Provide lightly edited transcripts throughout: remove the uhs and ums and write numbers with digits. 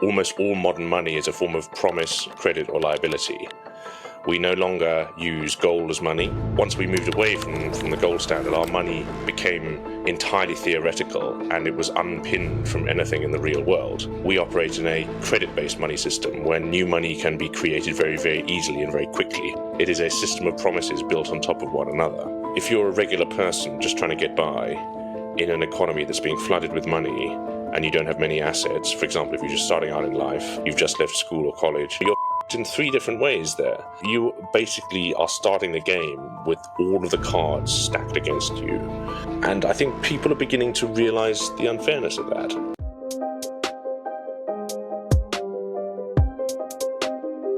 Almost all modern money is a form of promise, credit, or liability. We no longer use gold as money. Once we moved away from the gold standard, our money became entirely theoretical and it was unpinned from anything in the real world. We operate in a credit-based money system where new money can be created very, very easily and very quickly. It is a system of promises built on top of one another. If you're a regular person just trying to get by in an economy that's being flooded with money and you don't have many assets, for example, if you're just starting out in life, you've just left school or college, you're in three different ways there. You basically are starting the game with all of the cards stacked against you. And I think people are beginning to realize the unfairness of that.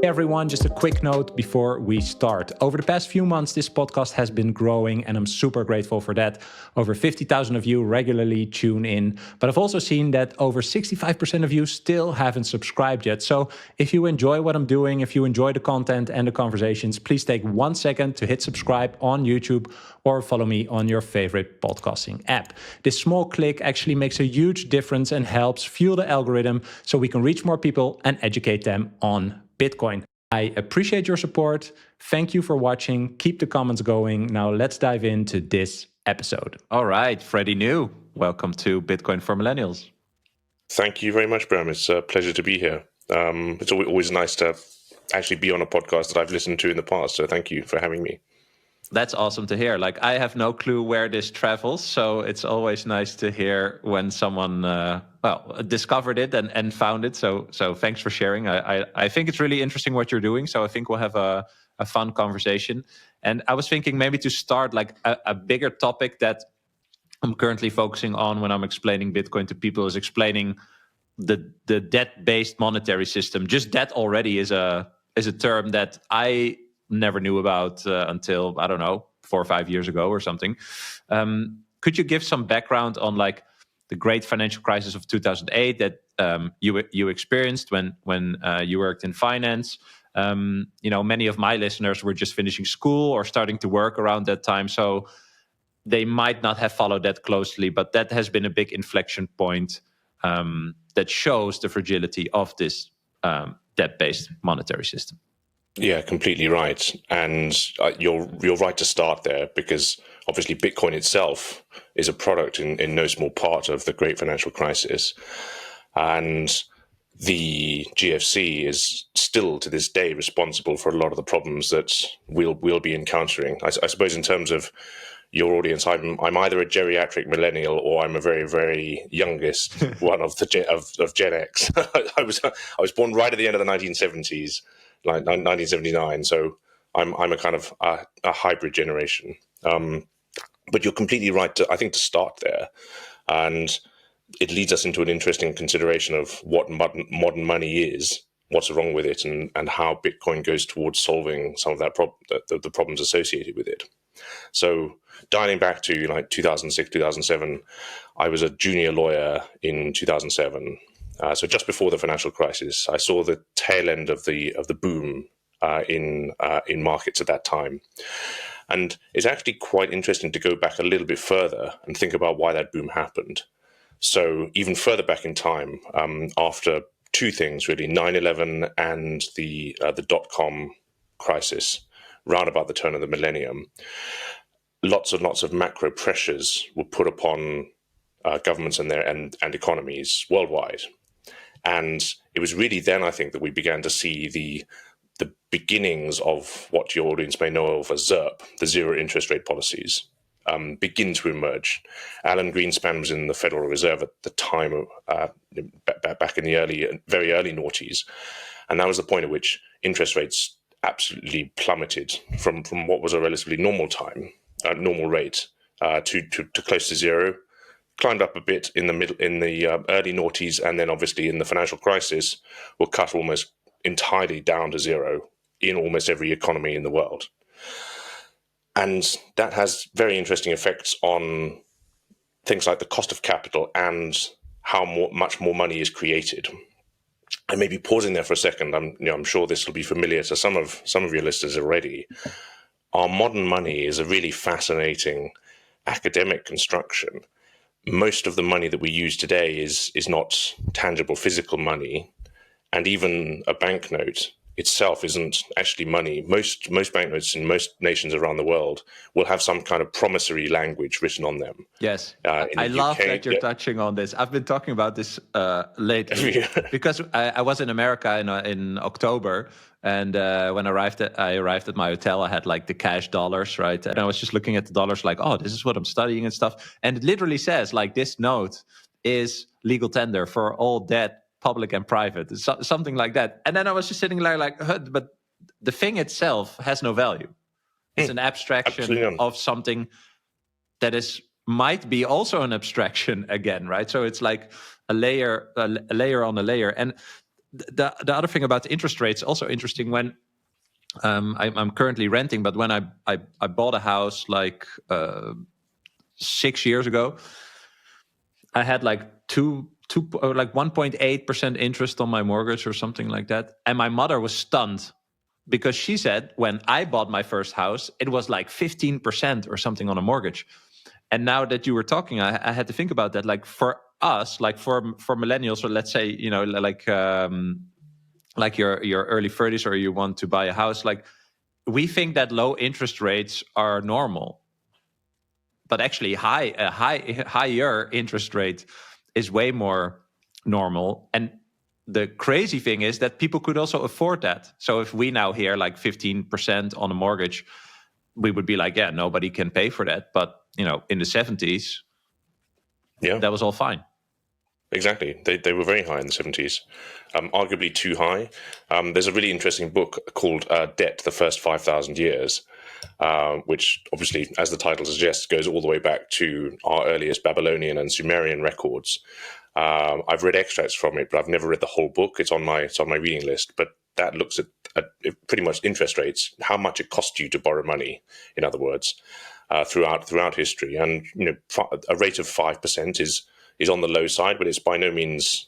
Hey everyone, just a quick note before we start. Over the past few months, this podcast has been growing and I'm super grateful for that. Over 50,000 of you regularly tune in, but I've also seen that over 65% of you still haven't subscribed yet. So if you enjoy what I'm doing, if you enjoy the content and the conversations, please take 1 second to hit subscribe on YouTube or follow me on your favorite podcasting app. This small click actually makes a huge difference and helps fuel the algorithm so we can reach more people and educate them on Bitcoin. I appreciate your support. Thank you for watching. Keep the comments going. Now let's dive into this episode. All right, Freddie New, welcome to Bitcoin for Millennials. Thank you very much, Bram. It's a pleasure to be here. It's always nice to actually be on a podcast that I've listened to in the past. So thank you for having me. That's awesome to hear. Like, I have no clue where this travels, so it's always nice to hear when someone discovered it and found it. So thanks for sharing. I think it's really interesting what you're doing. So I think we'll have a fun conversation. And I was thinking maybe to start like a bigger topic that I'm currently focusing on when I'm explaining Bitcoin to people is explaining the debt-based monetary system. Just that already is a term that I never knew about until, I don't know, 4 or 5 years ago or something. Could you give some background on like the great financial crisis of 2008 that you experienced when you worked in finance? Many of my listeners were just finishing school or starting to work around that time, so they might not have followed that closely, but that has been a big inflection point that shows the fragility of this debt-based monetary system. Yeah, completely right. And you're right to start there, because obviously Bitcoin itself is a product in no small part of the great financial crisis. And the GFC is still to this day responsible for a lot of the problems that we'll be encountering. I suppose in terms of your audience, I'm either a geriatric millennial or I'm a very, very youngest one of Gen X. I was born right at the end of the 1970s. Like 1979, so I'm a kind of a hybrid generation. But you're completely right I think to start there, and it leads us into an interesting consideration of what modern money is, what's wrong with it, and how Bitcoin goes towards solving some of that the problems associated with it. So dialing back to like 2006, 2007, I was a junior lawyer in 2007. So just before the financial crisis, I saw the tail end of the boom in markets at that time, and it's actually quite interesting to go back a little bit further and think about why that boom happened. So even further back in time, after two things really: 9/11 and the dot-com crisis, round about the turn of the millennium, lots and lots of macro pressures were put upon governments and economies worldwide. And it was really then, I think, that we began to see the beginnings of what your audience may know of as ZIRP, the zero interest rate policies, begin to emerge. Alan Greenspan was in the Federal Reserve at the time, back in the very early noughties. And that was the point at which interest rates absolutely plummeted from what was a relatively normal rate to close to zero. Climbed up a bit in the early noughties, and then obviously in the financial crisis were cut almost entirely down to zero in almost every economy in the world. And that has very interesting effects on things like the cost of capital and how much more money is created. And maybe pausing there for a second, I'm sure this will be familiar to some of your listeners already. Our modern money is a really fascinating academic construction. Most of the money that we use today is not tangible physical money. And even a banknote itself isn't actually money. Most banknotes in most nations around the world will have some kind of promissory language written on them. Yes, In I the love UK, that you're touching on this. I've been talking about this lately because I was in America in October, and when I arrived at my hotel, I had like the cash dollars, right? And I was just looking at the dollars, like, oh, this is what I'm studying and stuff. And it literally says like this note is legal tender for all debt, public and private, something like that. And then I was just sitting there like, but the thing itself has no value. It's an abstraction of something that might be also an abstraction again, right? So it's like a layer on a layer. And the other thing about the interest rates, also interesting when I'm currently renting, but when I bought a house like 6 years ago, I had like 1.8% interest on my mortgage or something like that. And my mother was stunned because she said when I bought my first house, it was like 15% or something on a mortgage. And now that you were talking, I had to think about that. Like for us, like for millennials, or let's say, like your early 30s, or you want to buy a house, like we think that low interest rates are normal, but actually higher interest rate is way more normal. And the crazy thing is that people could also afford that. So if we now hear like 15% on a mortgage, we would be like, yeah, nobody can pay for that. But in the 70s, that was all fine. Exactly. They were very high in the 70s, arguably too high. There's a really interesting book called Debt, the First 5,000 Years, which obviously, as the title suggests, goes all the way back to our earliest Babylonian and Sumerian records. I've read extracts from it, but I've never read the whole book. It's on my reading list. But that looks at pretty much interest rates, how much it costs you to borrow money, in other words, throughout history. And a rate of 5% is on the low side, but it's by no means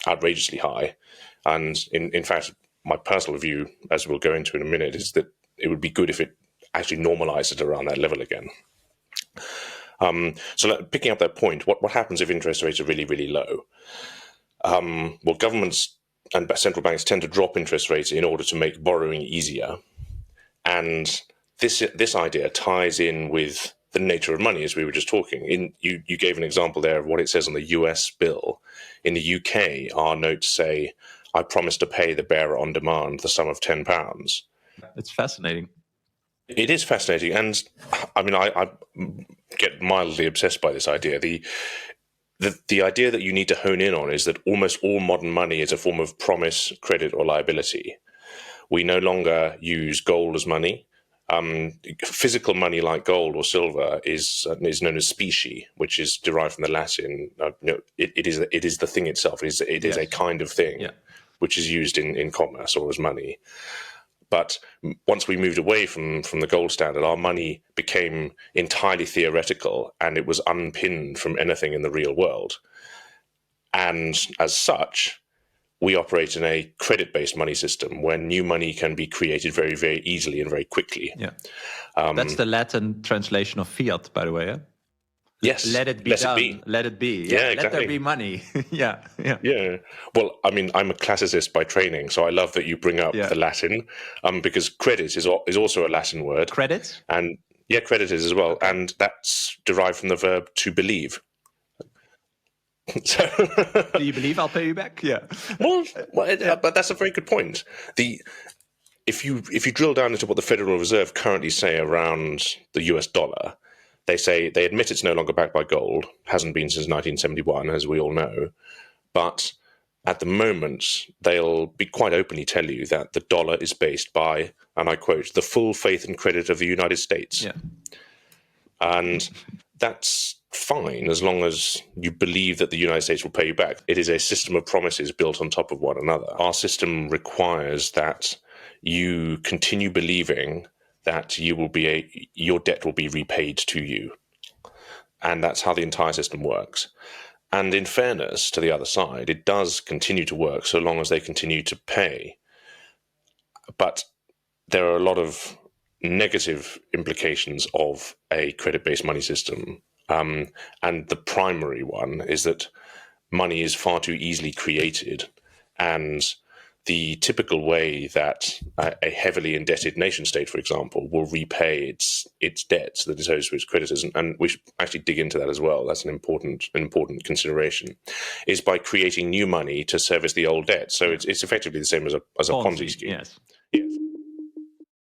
outrageously high. And in fact, my personal view, as we'll go into in a minute, is that it would be good if it actually normalized it around that level again. So picking up that point, what happens if interest rates are really, really low? Well, governments and central banks tend to drop interest rates in order to make borrowing easier. And this idea ties in with the nature of money, as we were just talking. You gave an example there of what it says on the US bill. In the UK, our notes say, I promise to pay the bearer on demand the sum of £10. It's fascinating. It is fascinating. And I mean, I get mildly obsessed by this idea. The idea that you need to hone in on is that almost all modern money is a form of promise, credit, or liability. We no longer use gold as money. Physical money like gold or silver is known as specie, which is derived from the Latin. It is the thing itself. It is a kind of thing, which is used in commerce or as money. But once we moved away from the gold standard, our money became entirely theoretical, and it was unpinned from anything in the real world. And as such, we operate in a credit-based money system where new money can be created very, very easily and very quickly. Yeah, that's the Latin translation of fiat, by the way. Yes, let it be done. Let it be. Yeah, exactly. Let there be money. Yeah. Well, I mean, I'm a classicist by training, so I love that you bring up the Latin, because credit is also a Latin word. Credit? And credit is as well, and that's derived from the verb to believe. So, do you believe I'll pay you back? Yeah. But that's a very good point. If you drill down into what the Federal Reserve currently say around the US dollar, they admit it's no longer backed by gold, hasn't been since 1971, as we all know. But at the moment, they'll be quite openly tell you that the dollar is based by, and I quote, the full faith and credit of the United States. Yeah. And that's fine as long as you believe that the United States will pay you back. It is a system of promises built on top of one another. Our system requires that you continue believing that your debt will be repaid to you. And that's how the entire system works. And in fairness to the other side, it does continue to work so long as they continue to pay. But there are a lot of negative implications of a credit-based money system. And the primary one is that money is far too easily created And the typical way that a heavily indebted nation state, for example, will repay its debts that it owes to its creditors, and we should actually dig into that as well. That's an important consideration, is by creating new money to service the old debt. So it's effectively the same as a Ponzi scheme. Yes. Yes.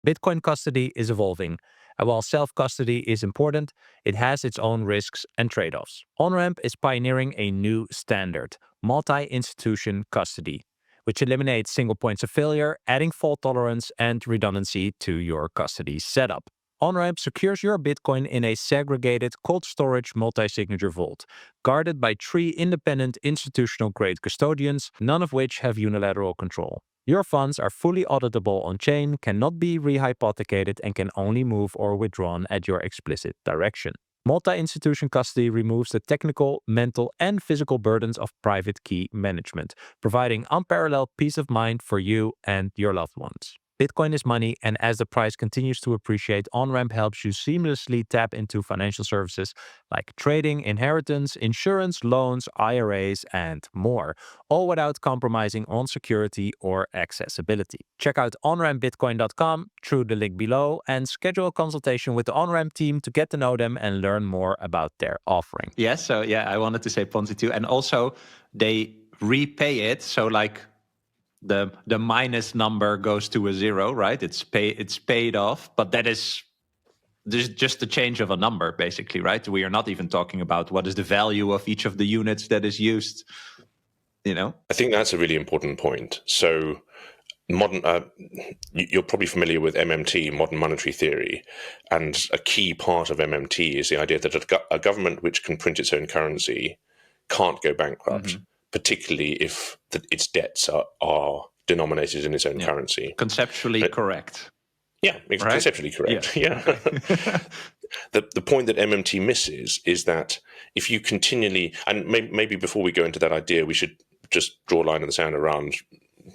Bitcoin custody is evolving, and while self-custody is important, it has its own risks and trade-offs. Onramp is pioneering a new standard, multi-institution custody, which eliminates single points of failure, adding fault tolerance and redundancy to your custody setup. Onramp secures your Bitcoin in a segregated cold storage multi-signature vault, guarded by 3 independent institutional-grade custodians, none of which have unilateral control. Your funds are fully auditable on-chain, cannot be rehypothecated, and can only move or withdrawn at your explicit direction. Multi-institution custody removes the technical, mental, and physical burdens of private key management, providing unparalleled peace of mind for you and your loved ones. Bitcoin is money, and as the price continues to appreciate, Onramp helps you seamlessly tap into financial services like trading, inheritance, insurance, loans, IRAs, and more, all without compromising on security or accessibility. Check out onrampbitcoin.com through the link below and schedule a consultation with the Onramp team to get to know them and learn more about their offering. Yes, so yeah, I wanted to say Ponzi too. And also they repay it, so like the minus number goes to a 0, right? It's paid off, but that is just the change of a number, basically, right? We are not even talking about what is the value of each of the units that is used, I think that's a really important point. So you're probably familiar with MMT, modern monetary theory, and a key part of MMT is the idea that a government which can print its own currency can't go bankrupt, particularly if its debts are denominated in its own currency. Conceptually correct. Yeah, it's right? conceptually correct. Yeah. The point that MMT misses is that if you continually, and maybe before we go into that idea, we should just draw a line in the sand around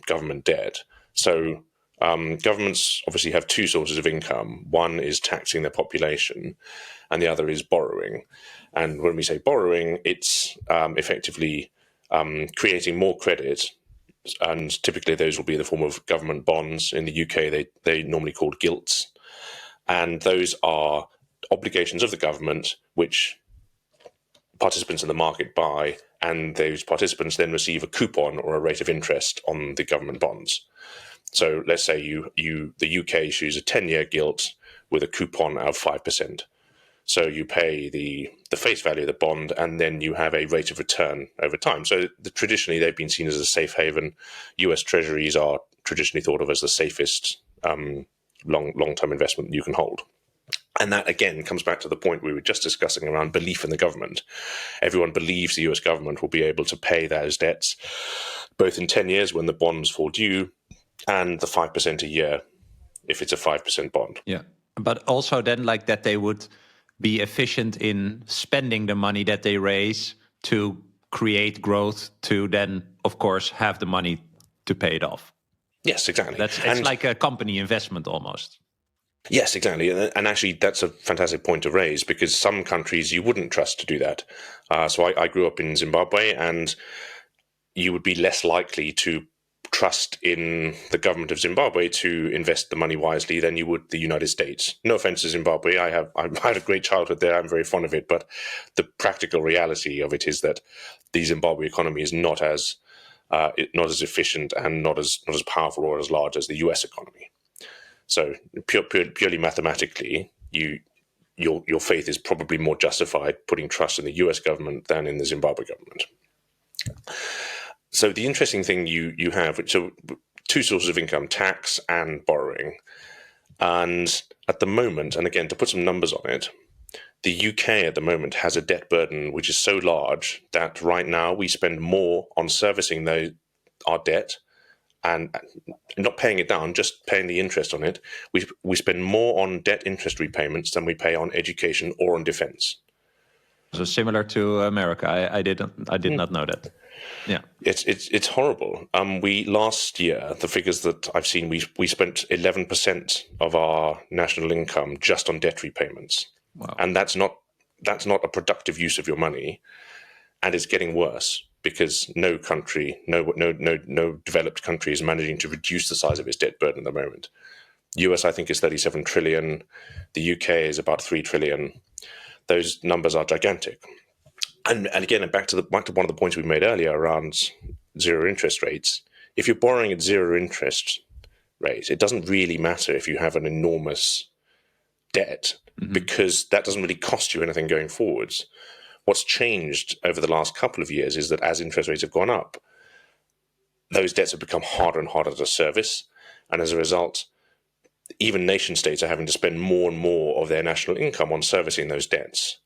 government debt. So governments obviously have 2 sources of income. One is taxing their population, and the other is borrowing. And when we say borrowing, it's effectively creating more credit, and typically those will be in the form of government bonds. In the UK, they normally called gilts, and those are obligations of the government which participants in the market buy, and those participants then receive a coupon or a rate of interest on the government bonds. So let's say the UK issues a 10-year gilt with a coupon of 5%. So you pay the face value of the bond, and then you have a rate of return over time. So traditionally, they've been seen as a safe haven. US Treasuries are traditionally thought of as the safest long-term investment you can hold. And that, again, comes back to the point we were just discussing around belief in the government. Everyone believes the US government will be able to pay those debts, both in 10 years when the bonds fall due, and the 5% a year if it's a 5% bond. Yeah, but also then like that they would be efficient in spending the money that they raise to create growth, to then, of course, have the money to pay it off. Yes, exactly. It's like a company investment almost. Yes, exactly. And actually, that's a fantastic point to raise, because some countries you wouldn't trust to do that. So I grew up in Zimbabwe, and you would be less likely to trust in the government of Zimbabwe to invest the money wisely than you would the United States. No offense to Zimbabwe. I had a great childhood there. I'm very fond of it. But the practical reality of it is that the Zimbabwe economy is not as efficient and not as powerful or as large as the US economy. So purely mathematically, your faith is probably more justified putting trust in the US government than in the Zimbabwe government. So the interesting thing you have, so 2 sources of income, tax and borrowing. And at the moment, and again, to put some numbers on it, the UK at the moment has a debt burden which is so large that right now we spend more on servicing our debt and not paying it down, just paying the interest on it. We spend more on debt interest repayments than we pay on education or on defense. So similar to America, I did not know that. Yeah, it's horrible. We last year, the figures that I've seen, we spent 11% of our national income just on debt repayments. Wow. And that's not a productive use of your money, and it's getting worse. because no developed country is managing to reduce the size of its debt burden at the moment. US, I think, is 37 trillion. The UK is about 3 trillion. Those numbers are gigantic. And again, back to one of the points we made earlier around zero interest rates. If you're borrowing at zero interest rates, it doesn't really matter if you have an enormous debt, because that doesn't really cost you anything going forwards. What's changed over the last couple of years is that as interest rates have gone up, those debts have become harder and harder to service. And as a result, even nation states are having to spend more and more of their national income on servicing those debts.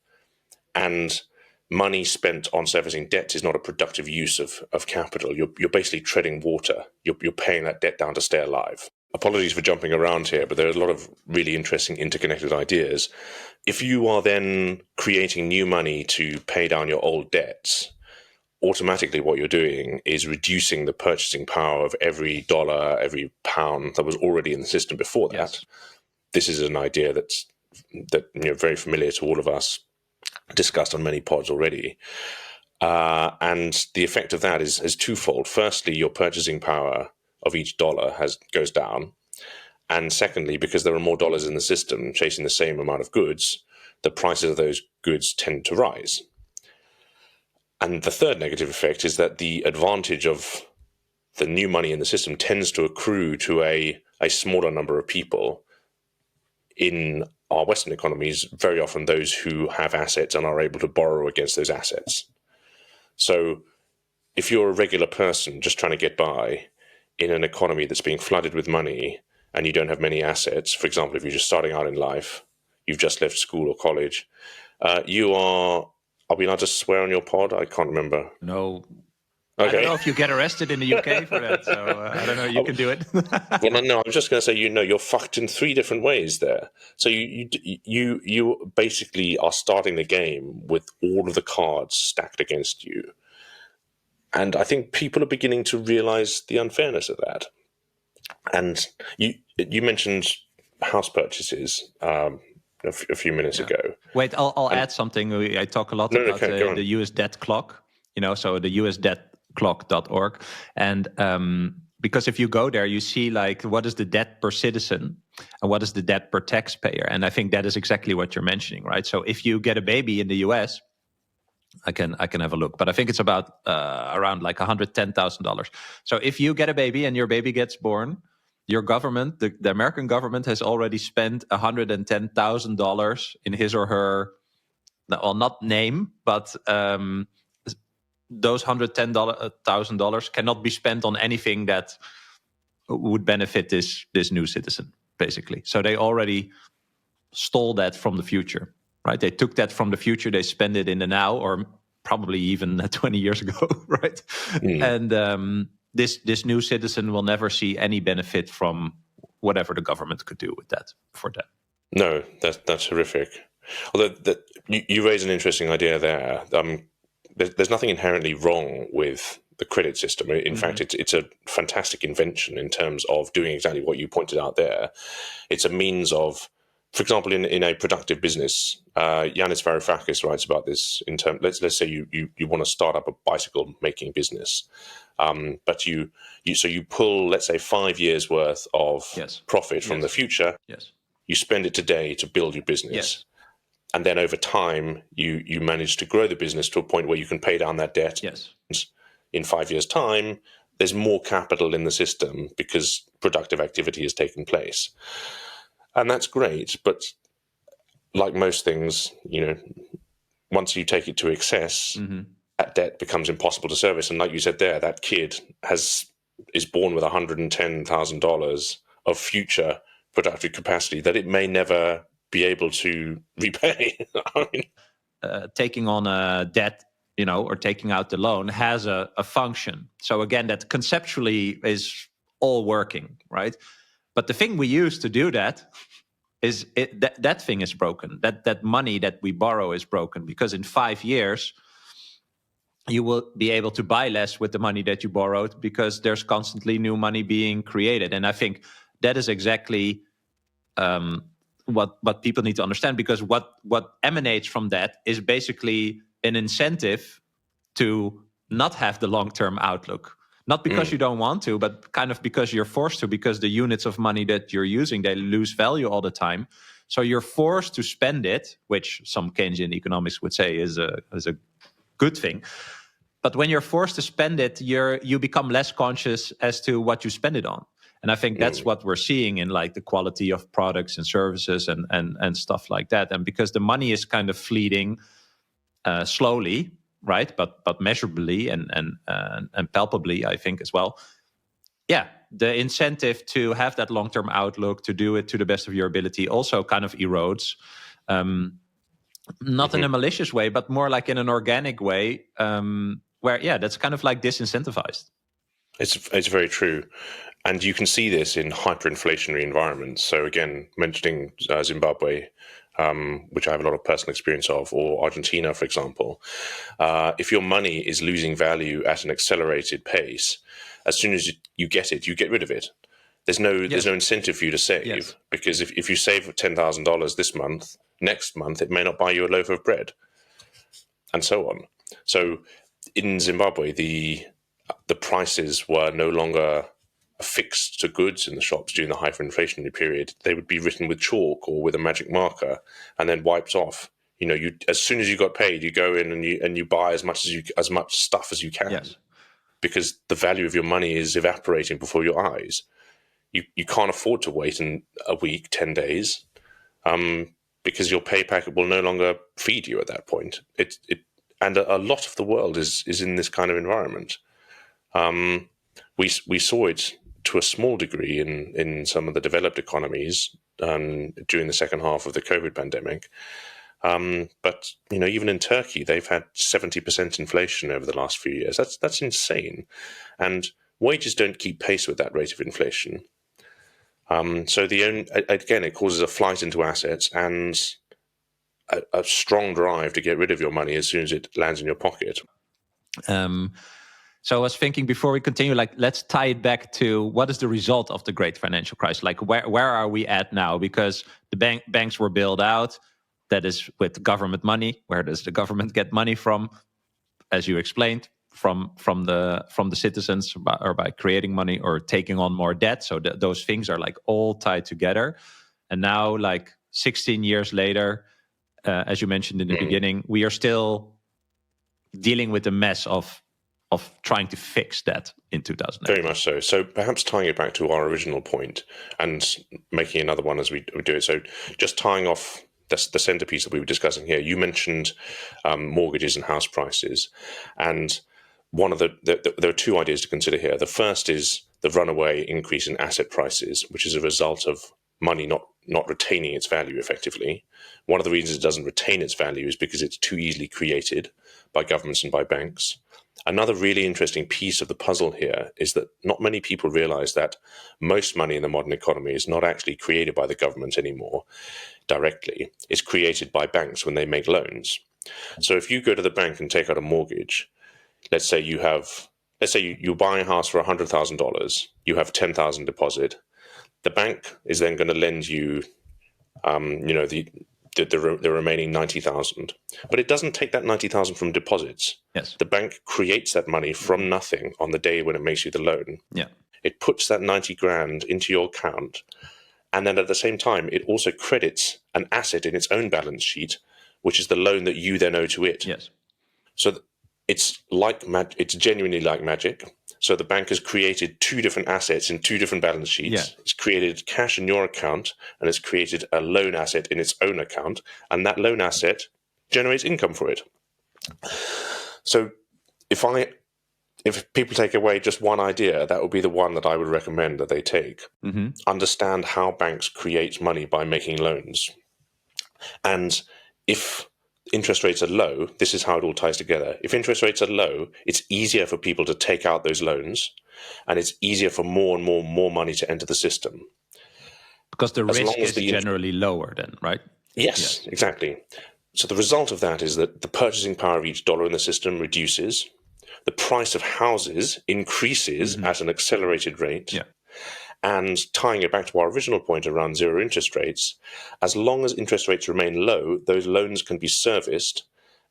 And money spent on servicing debt is not a productive use of capital. You're basically treading water. You're paying that debt down to stay alive. Apologies for jumping around here, but there are a lot of really interesting interconnected ideas. If you are then creating new money to pay down your old debts, automatically what you're doing is reducing the purchasing power of every dollar, every pound that was already in the system before that. Yes. This is an idea that very familiar to all of us, discussed on many pods already. And the effect of that is twofold. Firstly, your purchasing power of each dollar goes down. And secondly, because there are more dollars in the system chasing the same amount of goods, the prices of those goods tend to rise. And the third negative effect is that the advantage of the new money in the system tends to accrue to a smaller number of people. In our Western economies, very often those who have assets and are able to borrow against those assets. So if you're a regular person just trying to get by in an economy that's being flooded with money and you don't have many assets, for example, if you're just starting out in life, you've just left school or college, you are... Are we allowed to swear on your pod? I can't remember. No. Okay. I don't know if you get arrested in the UK for that, so I don't know. You can do it. Well, no, I was just going to say, you're fucked in 3 different ways there. So you basically are starting the game with all of the cards stacked against you, and I think people are beginning to realize the unfairness of that. And you mentioned house purchases a few minutes ago. Wait, I'll add something. I talk a lot about the US debt clock. So the usdebtclock.org. And because if you go there, you see what is the debt per citizen and what is the debt per taxpayer. And I think that is exactly what you're mentioning, right? So if you get a baby in the US, I can have a look, but I think it's about around $110,000. So if you get a baby and your baby gets born, your government, the American government, has already spent $110,000 in his or her, well, not name, but those $110,000 cannot be spent on anything that would benefit this new citizen, basically. So they already stole that from the future, right? They took that from the future, they spend it in the now, or probably even 20 years ago, right? And this new citizen will never see any benefit from whatever the government could do with that for them. No, that's horrific. Although you raise an interesting idea there. There's nothing inherently wrong with the credit system. In fact, it's a fantastic invention in terms of doing exactly what you pointed out there. It's a means of, for example, in a productive business, Yanis Varoufakis writes about this in terms. Let's say you want to start up a bicycle making business, but you pull, let's say, 5 years worth of profit from the future. Yes. You spend it today to build your business. Yes. And then over time, you manage to grow the business to a point where you can pay down that debt. Yes. In 5 years' time, there's more capital in the system because productive activity has taken place. And that's great. But like most things, once you take it to excess, that debt becomes impossible to service. And like you said there, that kid is born with $110,000 of future productive capacity that it may never be able to repay. Taking on a debt, or taking out the loan has a function. So again, that conceptually is all working, right? But the thing we use to do that is that thing is broken. That money that we borrow is broken, because in 5 years you will be able to buy less with the money that you borrowed, because there's constantly new money being created. And I think that is exactly what people need to understand, because what emanates from that is basically an incentive to not have the long-term outlook. Not because you don't want to, but kind of because you're forced to, because the units of money that you're using, they lose value all the time. So you're forced to spend it, which some Keynesian economics would say is a good thing. But when you're forced to spend it, you become less conscious as to what you spend it on. And I think that's what we're seeing in like the quality of products and services and stuff like that. And because the money is kind of fleeting slowly, right? But measurably and palpably, I think as well. Yeah, the incentive to have that long-term outlook, to do it to the best of your ability, also kind of erodes. Not in a malicious way, but more like in an organic way, where that's kind of like disincentivized. It's very true. And you can see this in hyperinflationary environments. So again, mentioning Zimbabwe, which I have a lot of personal experience of, or Argentina, for example, if your money is losing value at an accelerated pace, as soon as you get it, you get rid of it. There's no incentive for you to save, because if you save $10,000 this month, next month it may not buy you a loaf of bread, and so on. So in Zimbabwe, the prices were no longer affixed to goods in the shops during the hyperinflationary period. They would be written with chalk or with a magic marker and then wiped off. You as soon as you got paid, you go in and you buy as much stuff as you can, because the value of your money is evaporating before your eyes. You can't afford to wait in a week, 10 days, because your pay packet will no longer feed you at that point. And a lot of the world is in this kind of environment. We saw it to a small degree in some of the developed economies during the second half of the COVID pandemic. But even in Turkey, they've had 70% inflation over the last few years. That's insane, and wages don't keep pace with that rate of inflation. So again, it causes a flight into assets and a strong drive to get rid of your money as soon as it lands in your pocket. So I was thinking, before we continue, like, let's tie it back to what is the result of the great financial crisis? Like, where are we at now? Because the banks were bailed out. That is with government money. Where does the government get money from? As you explained, from the citizens, or by creating money or taking on more debt. So those things are like all tied together. And now, like 16 years later, as you mentioned in the beginning, we are still dealing with the mess of trying to fix that in 2008. Very much so. So perhaps tying it back to our original point and making another one as we do it. So just tying off the centerpiece that we were discussing here, you mentioned mortgages and house prices. And one of there are two ideas to consider here. The first is the runaway increase in asset prices, which is a result of money not retaining its value effectively. One of the reasons it doesn't retain its value is because it's too easily created by governments and by banks. Another really interesting piece of the puzzle here is that not many people realize that most money in the modern economy is not actually created by the government anymore directly. It's created by banks when they make loans. So if you go to the bank and take out a mortgage, let's say you buy a house for $100,000, you have $10,000 deposit. The bank is then going to lend you, the remaining 90,000, but it doesn't take that 90,000 from deposits. Yes, the bank creates that money from nothing on the day when it makes you the loan. Yeah, it puts that 90 grand into your account, and then at the same time, it also credits an asset in its own balance sheet, which is the loan that you then owe to it. Yes, so it's it's genuinely like magic. So the bank has created two different assets in two different balance sheets. Yeah. It's created cash in your account, and it's created a loan asset in its own account, and that loan asset generates income for it. So if people take away just one idea, that would be the one that I would recommend that they take. Mm-hmm. Understand how banks create money by making loans. And if interest rates are low, this is how it all ties together. If interest rates are low, it's easier for people to take out those loans, and it's easier for more and more money to enter the system. Because the risk is generally lower then, right? Yes, exactly. So the result of that is that the purchasing power of each dollar in the system reduces, the price of houses increases at an accelerated rate. Yeah. And tying it back to our original point around zero interest rates, as long as interest rates remain low, those loans can be serviced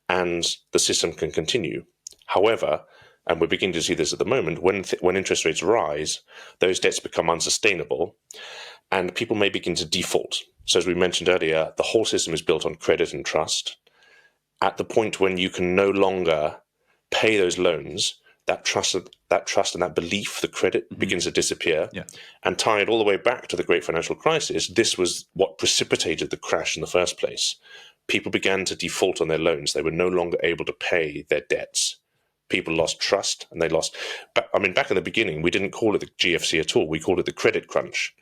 and the system can continue. However, and we're beginning to see this at the moment, when interest rates rise, those debts become unsustainable, and people may begin to default. So as we mentioned earlier, the whole system is built on credit and trust. At the point when you can no longer pay those loans, that trust and that belief, the credit, begins to disappear. Yeah. And tied all the way back to the great financial crisis, this was what precipitated the crash in the first place. People began to default on their loans. They were no longer able to pay their debts. People lost trust, and they lost. Back in the beginning, we didn't call it the GFC at all. We called it the credit crunch,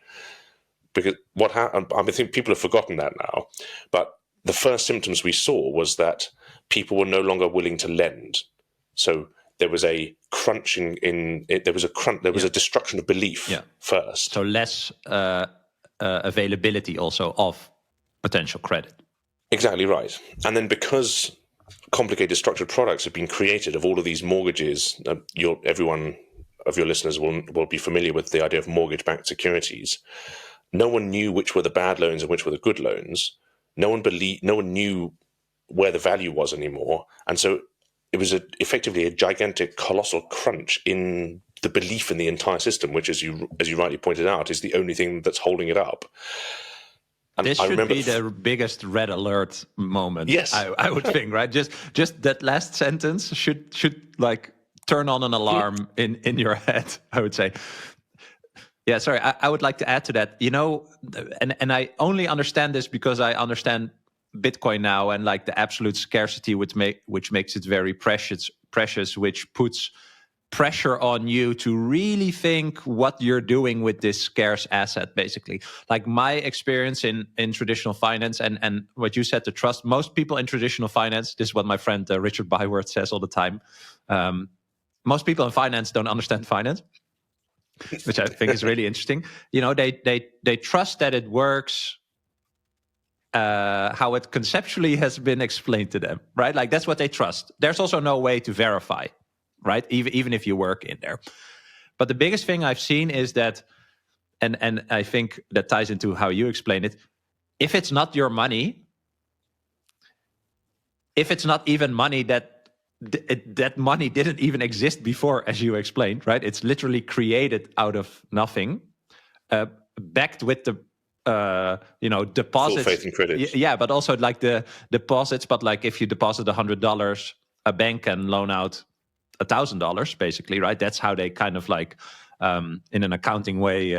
because what happened? I think people have forgotten that now. But the first symptoms we saw was that people were no longer willing to lend. So there was a crunching in it. There was a destruction of belief first. So less availability also of potential credit. Exactly right. And then because complicated structured products have been created of all of these mortgages, everyone of your listeners will be familiar with the idea of mortgage-backed securities. No one knew which were the bad loans and which were the good loans. No one knew where the value was anymore. And so it was effectively a gigantic, colossal crunch in the belief in the entire system, which, as you rightly pointed out, is the only thing that's holding it up. And this should be the biggest red alert moment. Yes, I would think, right? Just that last sentence should like turn on an alarm in your head, I would say. Yeah, sorry. I would like to add to that. And I only understand this because I understand Bitcoin now, and like the absolute scarcity, which makes it very precious, which puts pressure on you to really think what you're doing with this scarce asset, basically. Like my experience in traditional finance and what you said, the trust, most people in traditional finance, this is what my friend Richard Byworth says all the time, most people in finance don't understand finance, which I think is really interesting. They trust that it works how it conceptually has been explained to them, right? Like that's what they trust. There's also no way to verify, right? Even if you work in there. But the biggest thing I've seen is that, and I think that ties into how you explain it, if it's not your money, if it's not even money that money didn't even exist before, as you explained, right? It's literally created out of nothing, backed with the deposits. Full faith and credit. Yeah, but also like the deposits. But like if you deposit $100, a bank can loan out $1,000, basically, right? That's how they kind of like, in an accounting way,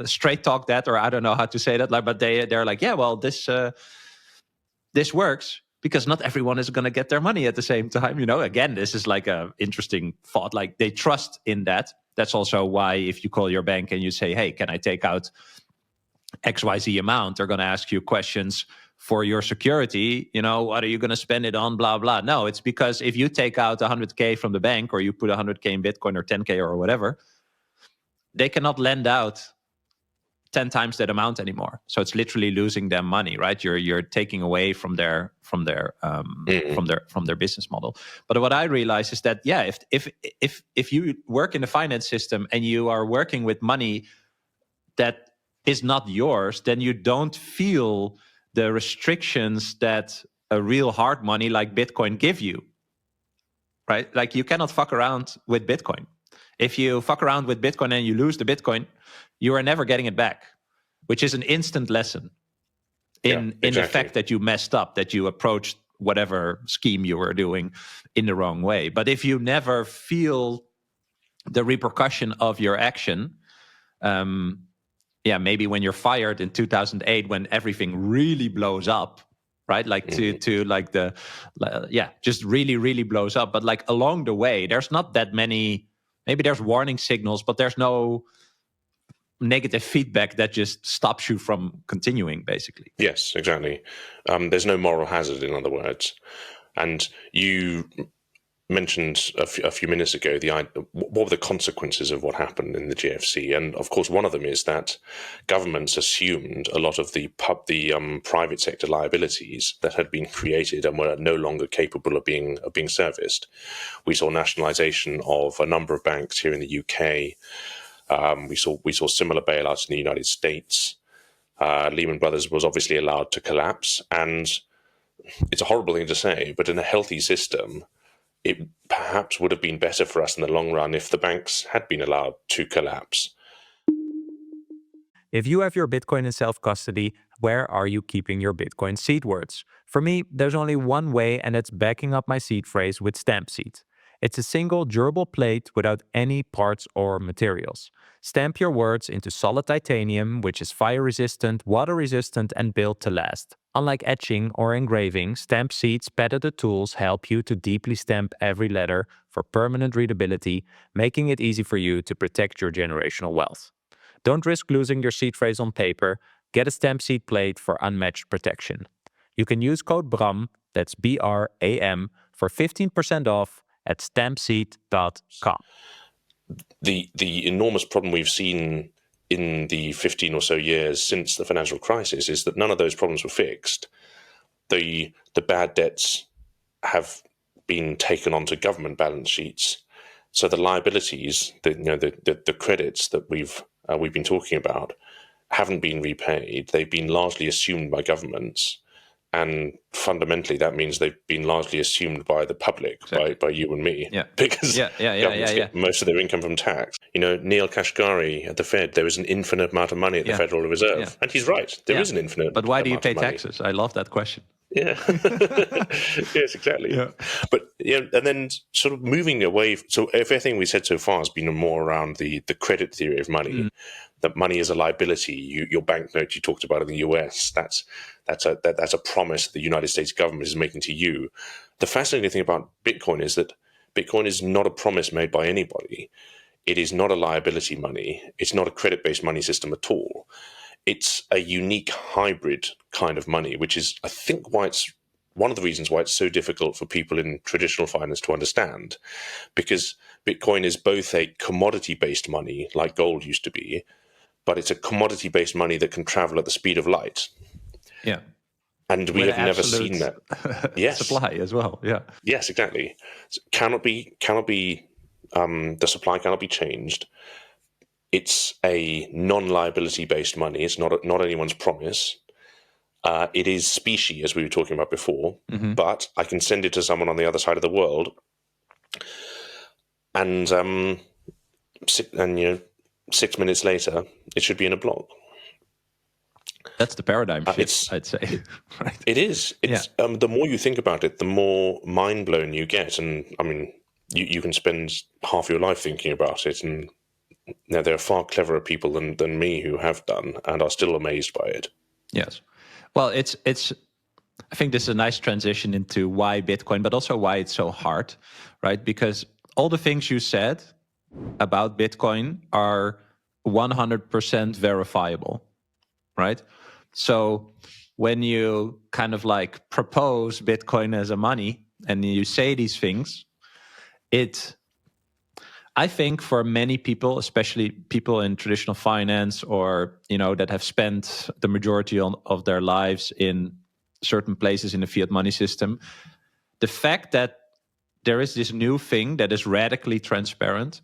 straight talk that, or I don't know how to say that. Like, but they're like, yeah, well, this works because not everyone is going to get their money at the same time. Again, this is like a interesting thought. Like they trust in that. That's also why if you call your bank and you say, hey, can I take out XYZ amount, they're going to ask you questions for your security. What are you going to spend it on? Blah, blah. No, it's because if you take out 100K from the bank or you put 100K in Bitcoin or 10K or whatever, they cannot lend out 10 times that amount anymore. So it's literally losing them money, right? You're taking away from their business model. But what I realize is that, yeah, if you work in the finance system and you are working with money that is not yours, then you don't feel the restrictions that a real hard money like Bitcoin give you, right? Like you cannot fuck around with Bitcoin. If you fuck around with Bitcoin and you lose the Bitcoin, you are never getting it back, which is an instant lesson in the fact that you messed up, that you approached whatever scheme you were doing in the wrong way. But if you never feel the repercussion of your action, maybe when you're fired in 2008, when everything really blows up, right? Like to like just really, really blows up. But like along the way, there's not that many, maybe there's warning signals, but there's no negative feedback that just stops you from continuing, basically. Yes, exactly. There's no moral hazard, in other words. And you mentioned a few minutes ago what were the consequences of what happened in the GFC, and of course one of them is that governments assumed a lot of the private sector liabilities that had been created and were no longer capable of being serviced. We saw nationalization of a number of banks here in the UK. We saw similar bailouts in the United States. Lehman Brothers was obviously allowed to collapse, and it's a horrible thing to say, but in a healthy system, it perhaps would have been better for us in the long run if the banks had been allowed to collapse. If you have your Bitcoin in self-custody, where are you keeping your Bitcoin seed words? For me, there's only one way, and it's backing up my seed phrase with stamp seed. It's a single durable plate without any parts or materials. Stamp your words into solid titanium, which is fire-resistant, water-resistant, and built to last. Unlike etching or engraving, stamp seed's patented tools help you to deeply stamp every letter for permanent readability, making it easy for you to protect your generational wealth. Don't risk losing your seed phrase on paper. Get a stamp seed plate for unmatched protection. You can use code BRAM, that's BRAM, for 15% off at stampseed.com. The enormous problem we've seen in the 15 or so years since the financial crisis is that none of those problems were fixed. The bad debts have been taken onto government balance sheets. So the liabilities, the credits that we've been talking about, haven't been repaid. They've been largely assumed by governments, and fundamentally that means they've been largely assumed by the public, exactly. by you and me, because governments get most of their income from tax. Neil Kashkari at the Fed, there is an infinite amount of money at the Federal Reserve, and he's right. There is an infinite. But why do you pay money. taxes? I love that question. Yeah. Yes, exactly. Yeah. But and then sort of moving away. So everything we said so far has been more around the credit theory of money. That money is a liability. Your banknote you talked about in the US. That's a promise the United States government is making to you. The fascinating thing about Bitcoin is that Bitcoin is not a promise made by anybody. It is not a liability money. It's not a credit-based money system at all. It's a unique hybrid kind of money, which is, I think, why it's one of the reasons why it's so difficult for people in traditional finance to understand, because Bitcoin is both a commodity-based money, like gold used to be, but it's a commodity-based money that can travel at the speed of light. Yeah. And we have never seen that. Yes. Supply as well. Yeah. Yes, exactly. So the supply cannot be changed. It's a non-liability based money. It's not anyone's promise. It is specie, as we were talking about before, but I can send it to someone on the other side of the world, and 6 minutes later, it should be in a block. That's the paradigm shift, I'd say. Right. It is. It's the more you think about it, the more mind blown you get, and I mean, you can spend half your life thinking about it, and there are far cleverer people than me who have done and are still amazed by it. Yes. Well, it's. I think this is a nice transition into why Bitcoin, but also why it's so hard, right? Because all the things you said about Bitcoin are 100% verifiable, right? So when you kind of like propose Bitcoin as a money and you say these things, I think for many people, especially people in traditional finance or, that have spent the majority of their lives in certain places in the fiat money system, the fact that there is this new thing that is radically transparent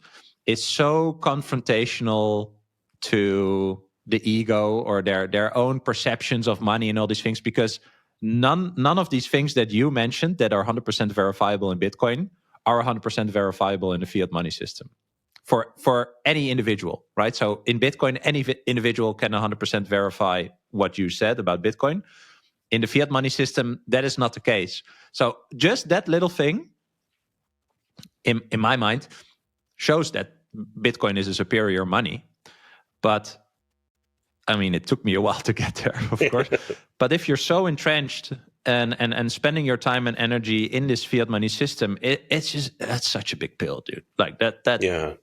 is so confrontational to the ego or their own perceptions of money and all these things, because none of these things that you mentioned that are 100% verifiable in Bitcoin are 100% verifiable in the fiat money system for any individual, right? So in Bitcoin, any individual can 100% verify what you said about Bitcoin. In the fiat money system, that is not the case. So just that little thing, in my mind, shows that Bitcoin is a superior money. But I mean, it took me a while to get there, of course. But if you're so entrenched and spending your time and energy in this fiat money system, that's such a big pill, dude. Like that. Yeah.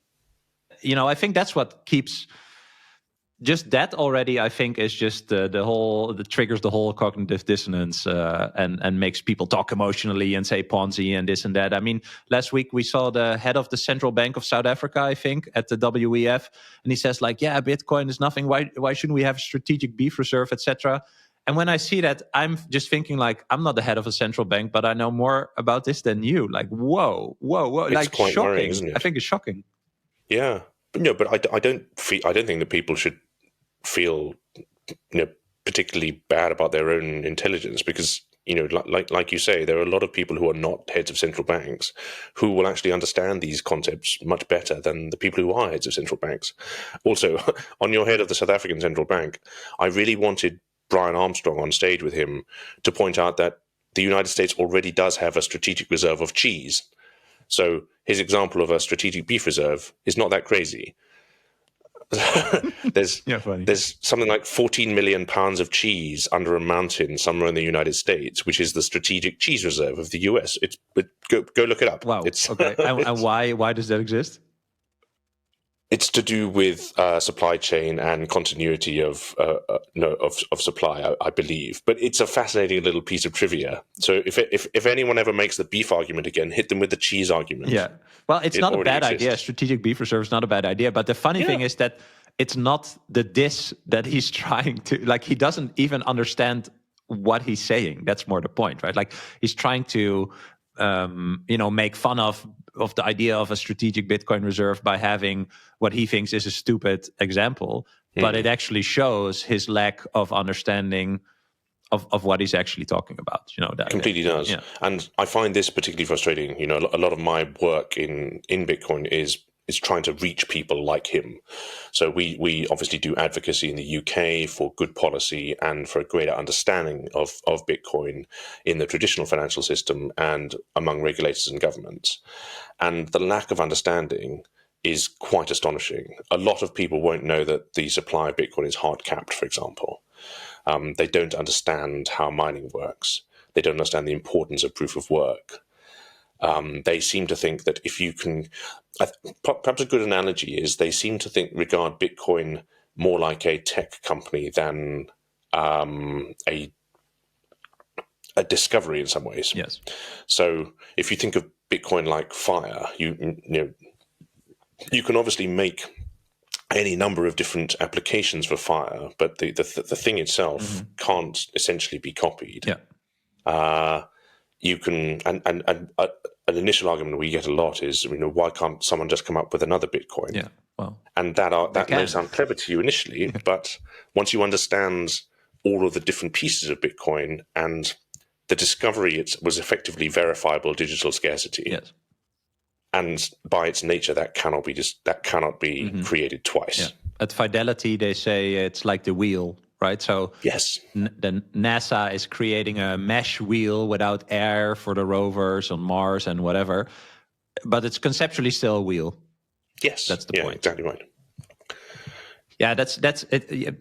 I think that's what keeps. Just that already, I think, is just that triggers the whole cognitive dissonance and makes people talk emotionally and say Ponzi and this and that. I mean, last week we saw the head of the Central Bank of South Africa, I think, at the WEF, and he says like, "Yeah, Bitcoin is nothing. Why shouldn't we have a strategic beef reserve, etc." And when I see that, I'm just thinking like, I'm not the head of a central bank, but I know more about this than you. Like, whoa, it's like quite shocking. worrying, isn't it? I think it's shocking. Yeah, but no, but I don't think that people should feel particularly bad about their own intelligence, because like you say, there are a lot of people who are not heads of central banks who will actually understand these concepts much better than the people who are heads of central banks. Also, on your head of the South African Central Bank, I really wanted Brian Armstrong on stage with him to point out that the United States already does have a strategic reserve of cheese. So his example of a strategic beef reserve is not that crazy. There's something like 14 million pounds of cheese under a mountain somewhere in the United States, which is the strategic cheese reserve of the US. Go look it up. Wow. Okay. And why does that exist? It's to do with supply chain and continuity of supply, I believe. But it's a fascinating little piece of trivia. So if anyone ever makes the beef argument again, hit them with the cheese argument. Yeah. Well, it's not a bad exists. idea. Strategic beef reserve is not a bad idea. But the funny thing is that it's not the diss that he's trying to, like, he doesn't even understand what he's saying. That's more the point, right? Like, he's trying to, make fun of the idea of a strategic Bitcoin reserve by having what he thinks is a stupid example. But it actually shows his lack of understanding of what he's actually talking about. That completely does. Yeah. And I find this particularly frustrating. A lot of my work in Bitcoin is trying to reach people like him. So we obviously do advocacy in the UK for good policy and for a greater understanding of Bitcoin in the traditional financial system and among regulators and governments. And the lack of understanding is quite astonishing. A lot of people won't know that the supply of Bitcoin is hard capped, for example. They don't understand how mining works. They don't understand the importance of proof of work. They seem to think that if you can, perhaps a good analogy is they seem to regard Bitcoin more like a tech company than a discovery in some ways. Yes. So if you think of Bitcoin like fire, you can obviously make any number of different applications for fire, but the thing itself can't essentially be copied. Yeah. You can, and an initial argument we get a lot is, why can't someone just come up with another Bitcoin? Yeah, well, and that may sound clever to you initially, but once you understand all of the different pieces of Bitcoin and the discovery, it was effectively verifiable digital scarcity. Yes. And by its nature, that cannot be created twice. Yeah. At Fidelity, they say it's like the wheel. Right, so yes, the NASA is creating a mesh wheel without air for the rovers on Mars and whatever, but it's conceptually still a wheel. Yes, that's the point. Exactly right. Yeah, that's it.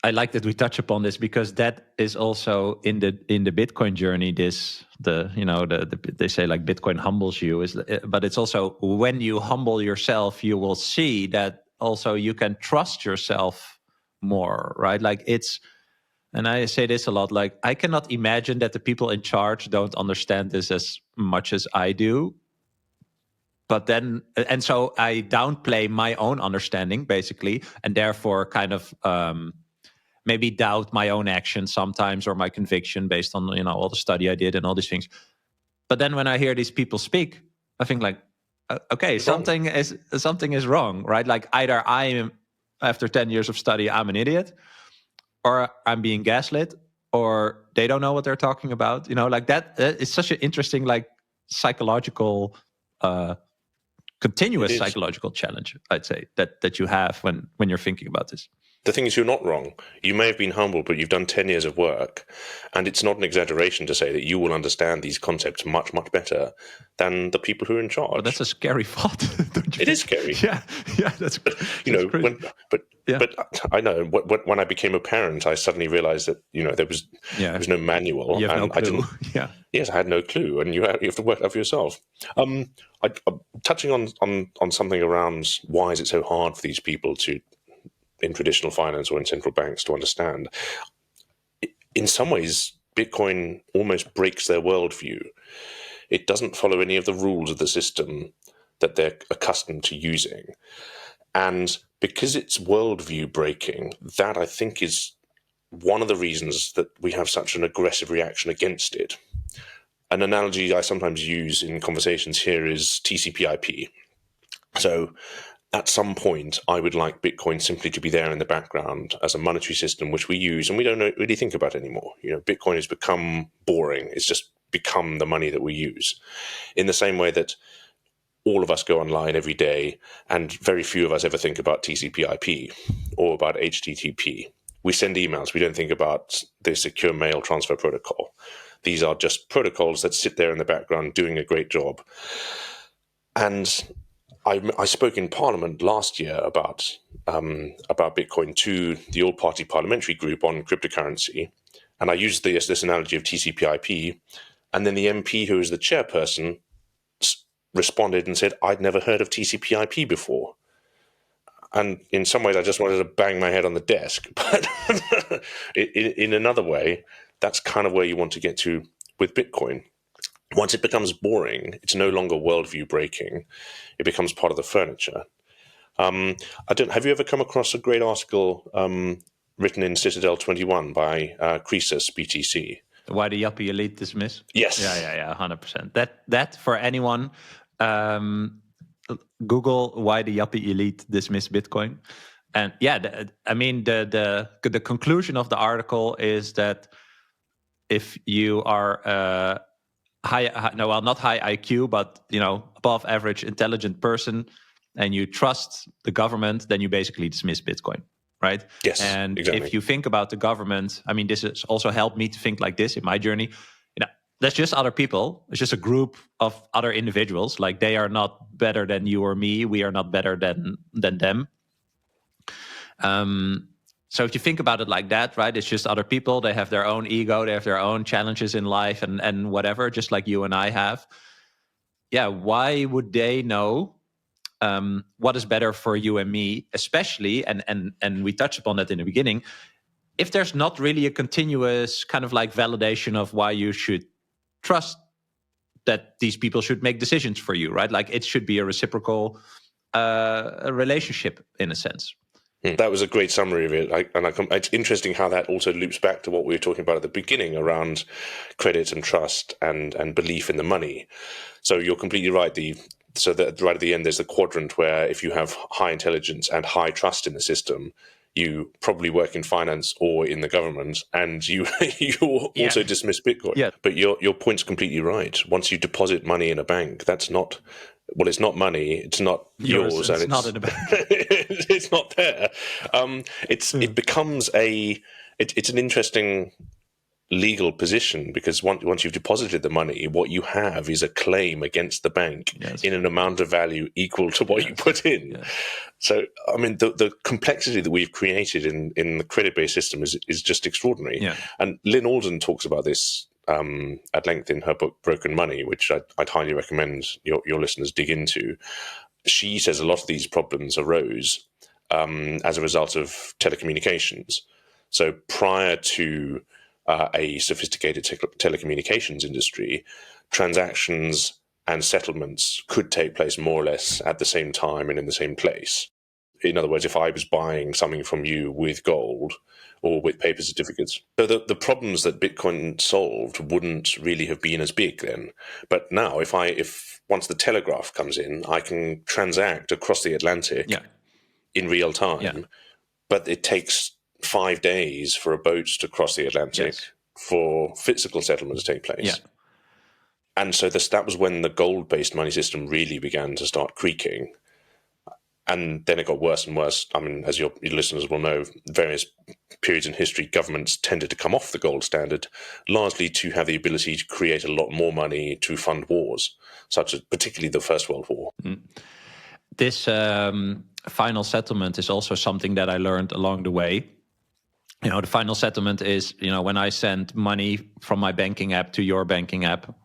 I like that we touch upon this because that is also in the Bitcoin journey. They say like Bitcoin humbles you, but it's also when you humble yourself, you will see that also you can trust yourself more, right? Like and I say this a lot, like I cannot imagine that the people in charge don't understand this as much as I do. But then, and so I downplay my own understanding basically, and therefore kind of maybe doubt my own actions sometimes or my conviction based on, all the study I did and all these things. But then when I hear these people speak, I think like, okay, something is wrong, right? Like either I am, after 10 years of study, I'm an idiot, or I'm being gaslit, or they don't know what they're talking about. Like that is such an interesting, like psychological, continuous psychological challenge, I'd say, that you have when you're thinking about this. The thing is, you're not wrong. You may have been humble, but you've done 10 years of work. And it's not an exaggeration to say that you will understand these concepts much, much better than the people who are in charge. But that's a scary thought, don't you? It is scary. Yeah, that's but I know when I became a parent, I suddenly realized that, there was no manual. You have no clue. Yes, I had no clue. And you have to work it out for yourself. Touching on something around why is it so hard for these people in traditional finance or in central banks to understand. In some ways, Bitcoin almost breaks their worldview. It doesn't follow any of the rules of the system that they're accustomed to using. And because it's worldview breaking, that I think is one of the reasons that we have such an aggressive reaction against it. An analogy I sometimes use in conversations here is TCP/IP. So at some point, I would like Bitcoin simply to be there in the background as a monetary system, which we use and we don't really think about anymore. Bitcoin has become boring. It's just become the money that we use. In the same way that all of us go online every day, and very few of us ever think about TCP/IP or about HTTP. We send emails. We don't think about the secure mail transfer protocol. These are just protocols that sit there in the background doing a great job. And I spoke in Parliament last year about Bitcoin to the all-party parliamentary group on cryptocurrency, and I used this analogy of TCP/IP, and then the MP who is the chairperson responded and said, I'd never heard of TCP/IP before. And in some ways, I just wanted to bang my head on the desk. But in another way, that's kind of where you want to get to with Bitcoin. Once it becomes boring, it's no longer worldview breaking. It becomes part of the furniture. Have you ever come across a great article written in Citadel 21 by Croesus, BTC? Why the yuppie elite dismiss? Yes. Yeah, 100%. That for anyone, Google why the yuppie elite dismiss Bitcoin. And yeah, the conclusion of the article is that if you are not high IQ, but above average intelligent person, and you trust the government, then you basically dismiss Bitcoin, right? Yes, and exactly. If you think about the government, this has also helped me to think like this in my journey. That's just other people. It's just a group of other individuals. Like, they are not better than you or me. We are not better than them. So if you think about it like that, right, it's just other people. They have their own ego. They have their own challenges in life and whatever, just like you and I have. Yeah, why would they know what is better for you and me, especially, and we touched upon that in the beginning, if there's not really a continuous kind of like validation of why you should trust that these people should make decisions for you, right? Like, it should be a reciprocal relationship in a sense. That was a great summary of it. It's interesting how that also loops back to what we were talking about at the beginning around credit and trust and belief in the money. So you're completely right. Right at the end, there's the quadrant where if you have high intelligence and high trust in the system, you probably work in finance or in the government, and you also dismiss Bitcoin. Yeah. But your point's completely right. Once you deposit money in a bank, that's not. Well, it's not money. It's not yours, and it's not in the bank. It's not there. It becomes it's an interesting legal position, because once you've deposited the money, what you have is a claim against the bank in an amount of value equal to what you put in. Yes. So, the complexity that we've created in the credit-based system is just extraordinary. Yeah. And Lynn Alden talks about this at length in her book Broken Money, which I'd highly recommend your listeners dig into. She says a lot of these problems arose as a result of telecommunications. So prior to a sophisticated telecommunications industry, transactions and settlements could take place more or less at the same time and in the same place. In other words, if I was buying something from you with gold or with paper certificates, so the problems that Bitcoin solved wouldn't really have been as big then. But now, if once the telegraph comes in, I can transact across the Atlantic in real time, but it takes 5 days for a boat to cross the Atlantic for physical settlement to take place. Yeah. And so that was when the gold-based money system really began to start creaking. And then it got worse and worse. As your listeners will know, various periods in history, governments tended to come off the gold standard, largely to have the ability to create a lot more money to fund wars, such as particularly the First World War. This final settlement is also something that I learned along the way. The final settlement is, when I send money from my banking app to your banking app,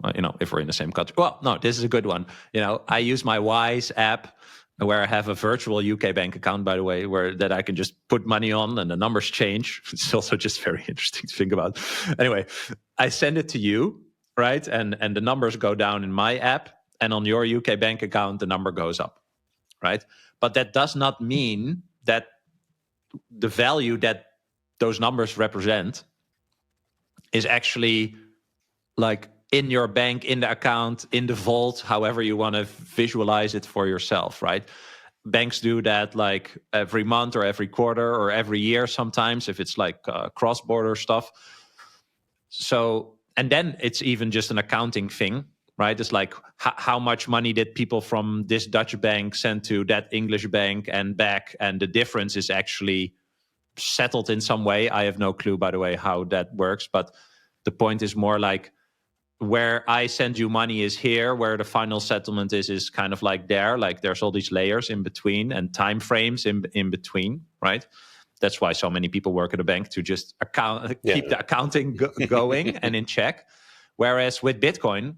if we're in the same country. Well, no, this is a good one. I use my Wise app, where I have a virtual UK bank account, by the way, that I can just put money on and the numbers change. It's also just very interesting to think about. Anyway, I send it to you, right? And the numbers go down in my app, and on your UK bank account, the number goes up, right? But that does not mean that the value that those numbers represent is actually like in your bank, in the account, in the vault, however you want to visualize it for yourself, right? banks do that like every month or every quarter or every year sometimes, if it's like cross-border stuff. So, and then it's even just an accounting thing, right? It's like how much money did people from this Dutch bank send to that English bank and back, and the difference is actually settled in some way. I have no clue, by the way, how that works, but the point is more like where I send you money is here, where the final settlement is kind of like there. Like there's all these layers in between and time frames in between, right? That's why so many people work at a bank, to just keep the accounting going and in check. Whereas with Bitcoin,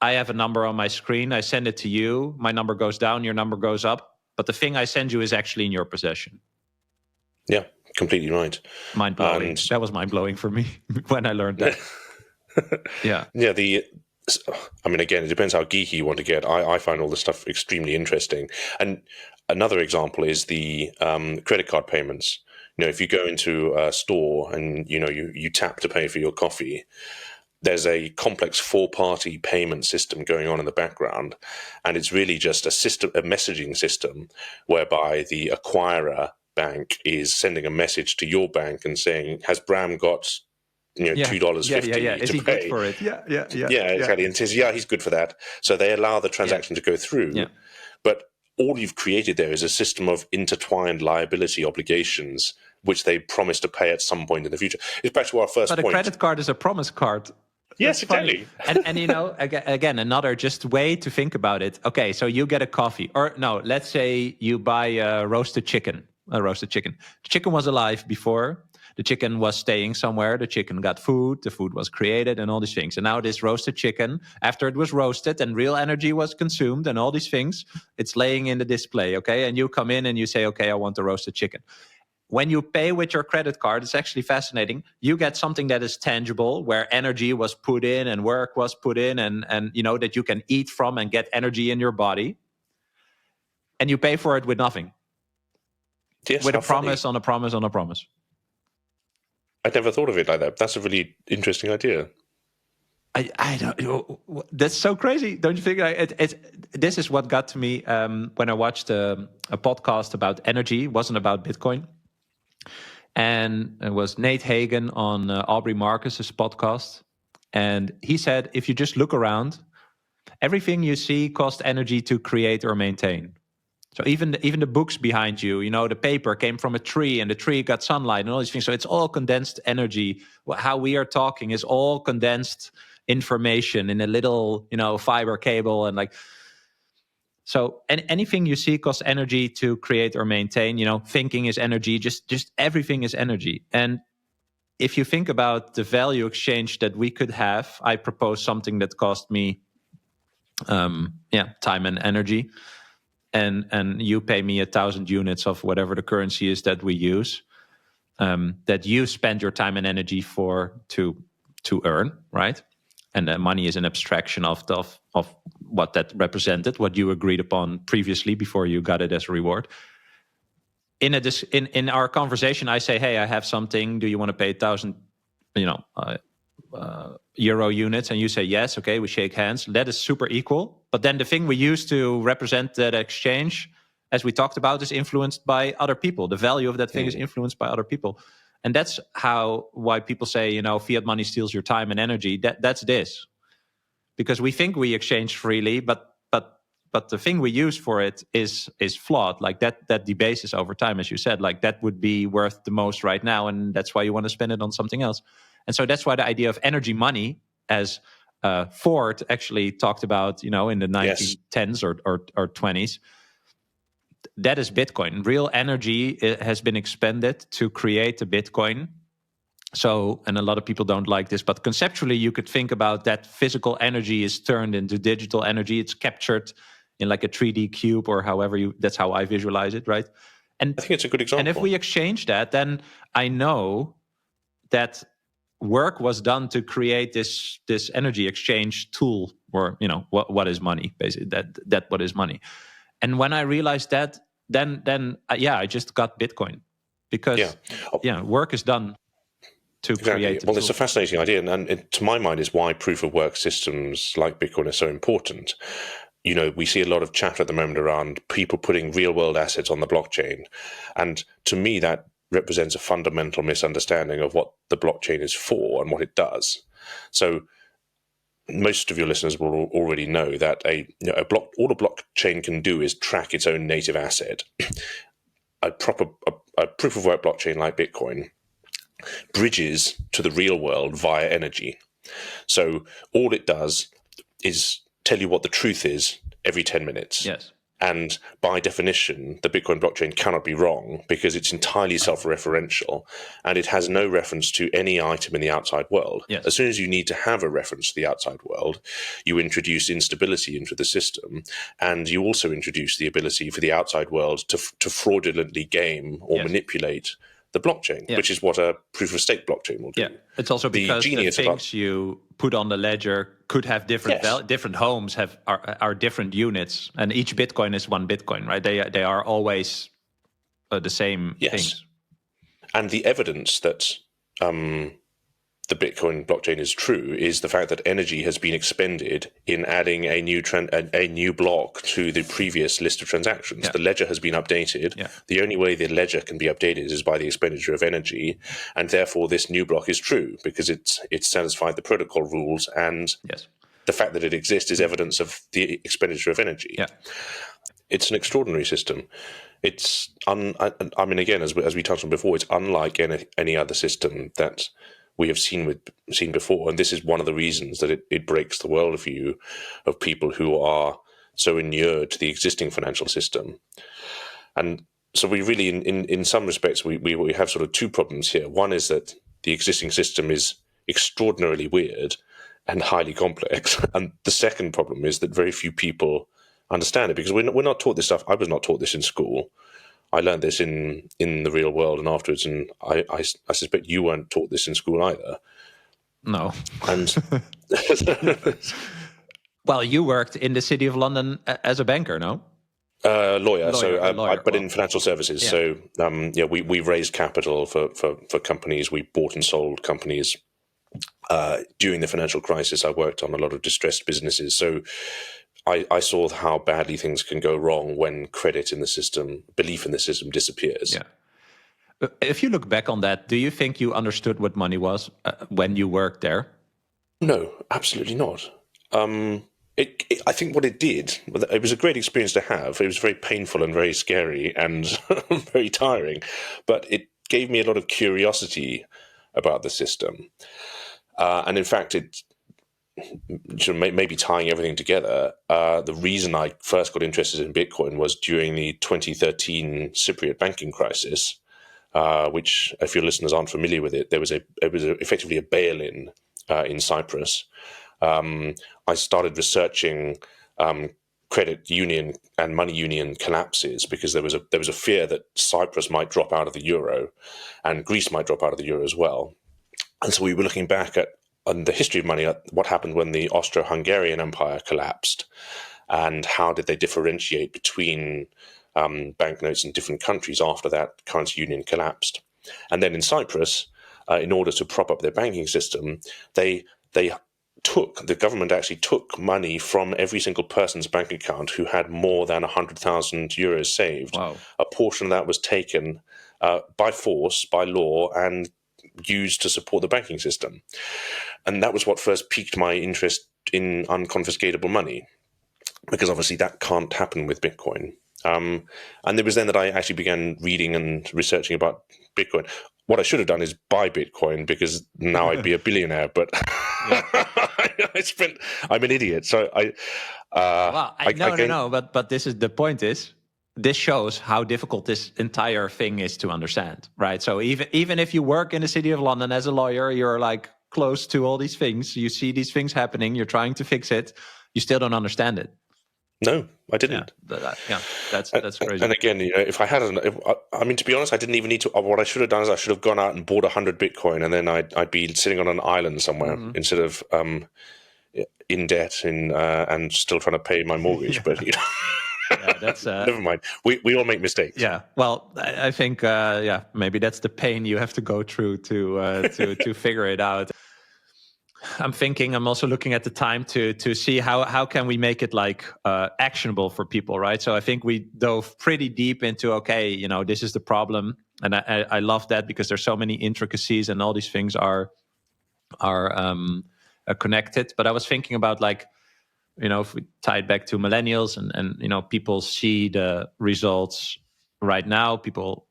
I have a number on my screen. I send it to you. My number goes down, your number goes up. But the thing I send you is actually in your possession. Yeah, completely right. Mind blowing. That was mind blowing for me when I learned that. Yeah. I mean, again, it depends how geeky you want to get. I find all this stuff extremely interesting. And another example is the credit card payments. If you go into a store and you tap to pay for your coffee, there's a complex 4-party payment system going on in the background, and it's really just a messaging system whereby the acquirer bank is sending a message to your bank and saying, "Has Bram got $2.50 Is he to pay?" good for it? Yeah, exactly. And it says, he's good for that. So they allow the transaction to go through. Yeah. But all you've created there is a system of intertwined liability obligations, which they promise to pay at some point in the future. It's back to our first point. But a credit card is a promise card. Yes, exactly. And again, another just way to think about it. Okay, so you get a coffee. Or no, let's say you buy a roasted chicken. The chicken was alive before. The chicken was staying somewhere. The chicken got food. The food was created and all these things. And now this roasted chicken, after it was roasted and real energy was consumed and all these things, it's laying in the display, okay? And you come in and you say, okay, I want the roasted chicken. When you pay with your credit card, it's actually fascinating. You get something that is tangible, where energy was put in and work was put in, and that you can eat from and get energy in your body. And you pay for it with nothing. Yes, with a promise on a promise on a promise. I'd never thought of it like that. That's a really interesting idea. I don't. That's so crazy, don't you think? This is what got to me when I watched a podcast about energy. It wasn't about Bitcoin, and it was Nate Hagen on Aubrey Marcus's podcast, and he said, if you just look around, everything you see costs energy to create or maintain. So even the books behind you, the paper came from a tree and the tree got sunlight and all these things. So it's all condensed energy. How we are talking is all condensed information in a little, fiber cable and like. So anything you see costs energy to create or maintain. Thinking is energy. Just everything is energy. And if you think about the value exchange that we could have, I propose something that cost me, time and energy. And you pay me 1,000 units of whatever the currency is that we use, that you spend your time and energy to earn, right? And the money is an abstraction of what that represented, what you agreed upon previously before you got it as a reward. In our conversation, I say, hey, I have something. Do you want to pay 1,000, euro units? And you say yes. Okay, we shake hands. That is super equal. But then the thing we use to represent that exchange, as we talked about, is influenced by other people. The value of that thing is influenced by other people. And that's why people say, fiat money steals your time and energy. That's this. Because we think we exchange freely, but the thing we use for it is flawed. Like that debases over time, as you said. Like that would be worth the most right now, and that's why you want to spend it on something else. And so that's why the idea of energy money, as Ford actually talked about, in the 1910s or 20s, that is Bitcoin. Real energy has been expended to create a Bitcoin. So, and a lot of people don't like this, but conceptually you could think about that physical energy is turned into digital energy. It's captured in like a 3D cube or however that's how I visualize it, right? And I think it's a good example. And if we exchange that, then I know that work was done to create this energy exchange tool, or what is money, basically, that what is money. And when I realized that, then I just got Bitcoin, because work is done to create. Well, it's a fascinating idea, and to my mind is why proof of work systems like Bitcoin are so important. we see a lot of chatter at the moment around people putting real world assets on the blockchain. And to me, that represents a fundamental misunderstanding of what the blockchain is for and what it does. So most of your listeners will already know that all a blockchain can do is track its own native asset. A proof of work blockchain like Bitcoin bridges to the real world via energy. So all it does is tell you what the truth is every 10 minutes. Yes. And by definition, the Bitcoin blockchain cannot be wrong because it's entirely self-referential and it has no reference to any item in the outside world. Yes. As soon as you need to have a reference to the outside world, you introduce instability into the system, and you also introduce the ability for the outside world to fraudulently game or manipulate the blockchain, which is what a proof of stake blockchain will do. Yeah, it's also because the things you put on the ledger could have different different homes are different units, and each Bitcoin is one Bitcoin, right? They are always the same things. And the evidence that the Bitcoin blockchain is true is the fact that energy has been expended in adding a new block to the previous list of transactions. The ledger has been updated. The only way the ledger can be updated is by the expenditure of energy, and therefore this new block is true because it's satisfied the protocol rules, and the fact that it exists is evidence of the expenditure of energy. It's an extraordinary system. It's again, as we touched on before, it's unlike any other system that we have seen before, and this is one of the reasons that it breaks the worldview of people who are so inured to the existing financial system. And so we really, in some respects, we have sort of two problems here. One is that the existing system is extraordinarily weird and highly complex, and the second problem is that very few people understand it because we're not taught this stuff. I was not taught this in school. I learned this in the real world and afterwards, and I suspect you weren't taught this in school either. No. And well, you worked in the City of London as a banker, no? Lawyer. Lawyer. But in financial services. So we raised capital for companies. We bought and sold companies. During the financial crisis, I worked on a lot of distressed businesses. So I saw how badly things can go wrong when credit in the system, belief in the system disappears. Yeah. If you look back on that, do you think you understood what money was when you worked there? No, absolutely not. I think what it did, it was a great experience to have. It was very painful and very scary and very tiring, but it gave me a lot of curiosity about the system. And in fact, maybe tying everything together, the reason I first got interested in Bitcoin was during the 2013 Cypriot banking crisis, which, if your listeners aren't familiar with it, it was effectively a bail-in in Cyprus. I started researching credit union and money union collapses because there was a fear that Cyprus might drop out of the euro, and Greece might drop out of the euro as well. And so we were looking back on the history of money, what happened when the Austro-Hungarian Empire collapsed, and how did they differentiate between banknotes in different countries after that currency union collapsed. And then in Cyprus, in order to prop up their banking system, the government actually took money from every single person's bank account who had more than 100,000 euros saved. Wow. A portion of that was taken by force, by law, and used to support the banking system. And that was what first piqued my interest in unconfiscatable money, because obviously that can't happen with Bitcoin. And it was then that I actually began reading and researching about Bitcoin. What I should have done is buy Bitcoin, because now I'd be a billionaire. But I'm an idiot. So But this is the point. This shows how difficult this entire thing is to understand, right? So even if you work in the City of London as a lawyer, you're like close to all these things. You see these things happening. You're trying to fix it. You still don't understand it. No, I didn't. That's crazy. And again, if I hadn't, to be honest, I didn't even need to. What I should have done is I should have gone out and bought 100 Bitcoin, and then I'd be sitting on an island somewhere instead of in debt and still trying to pay my mortgage. But that's never mind. We all make mistakes. Yeah. Well, I think maybe that's the pain you have to go through to figure it out. I'm also looking at the time to see how can we make it like actionable for people, right? So I think we dove pretty deep into, okay, this is the problem, and I love that because there's so many intricacies and all these things are connected. But I was thinking about, like, if we tie it back to millennials and people see the results right now, people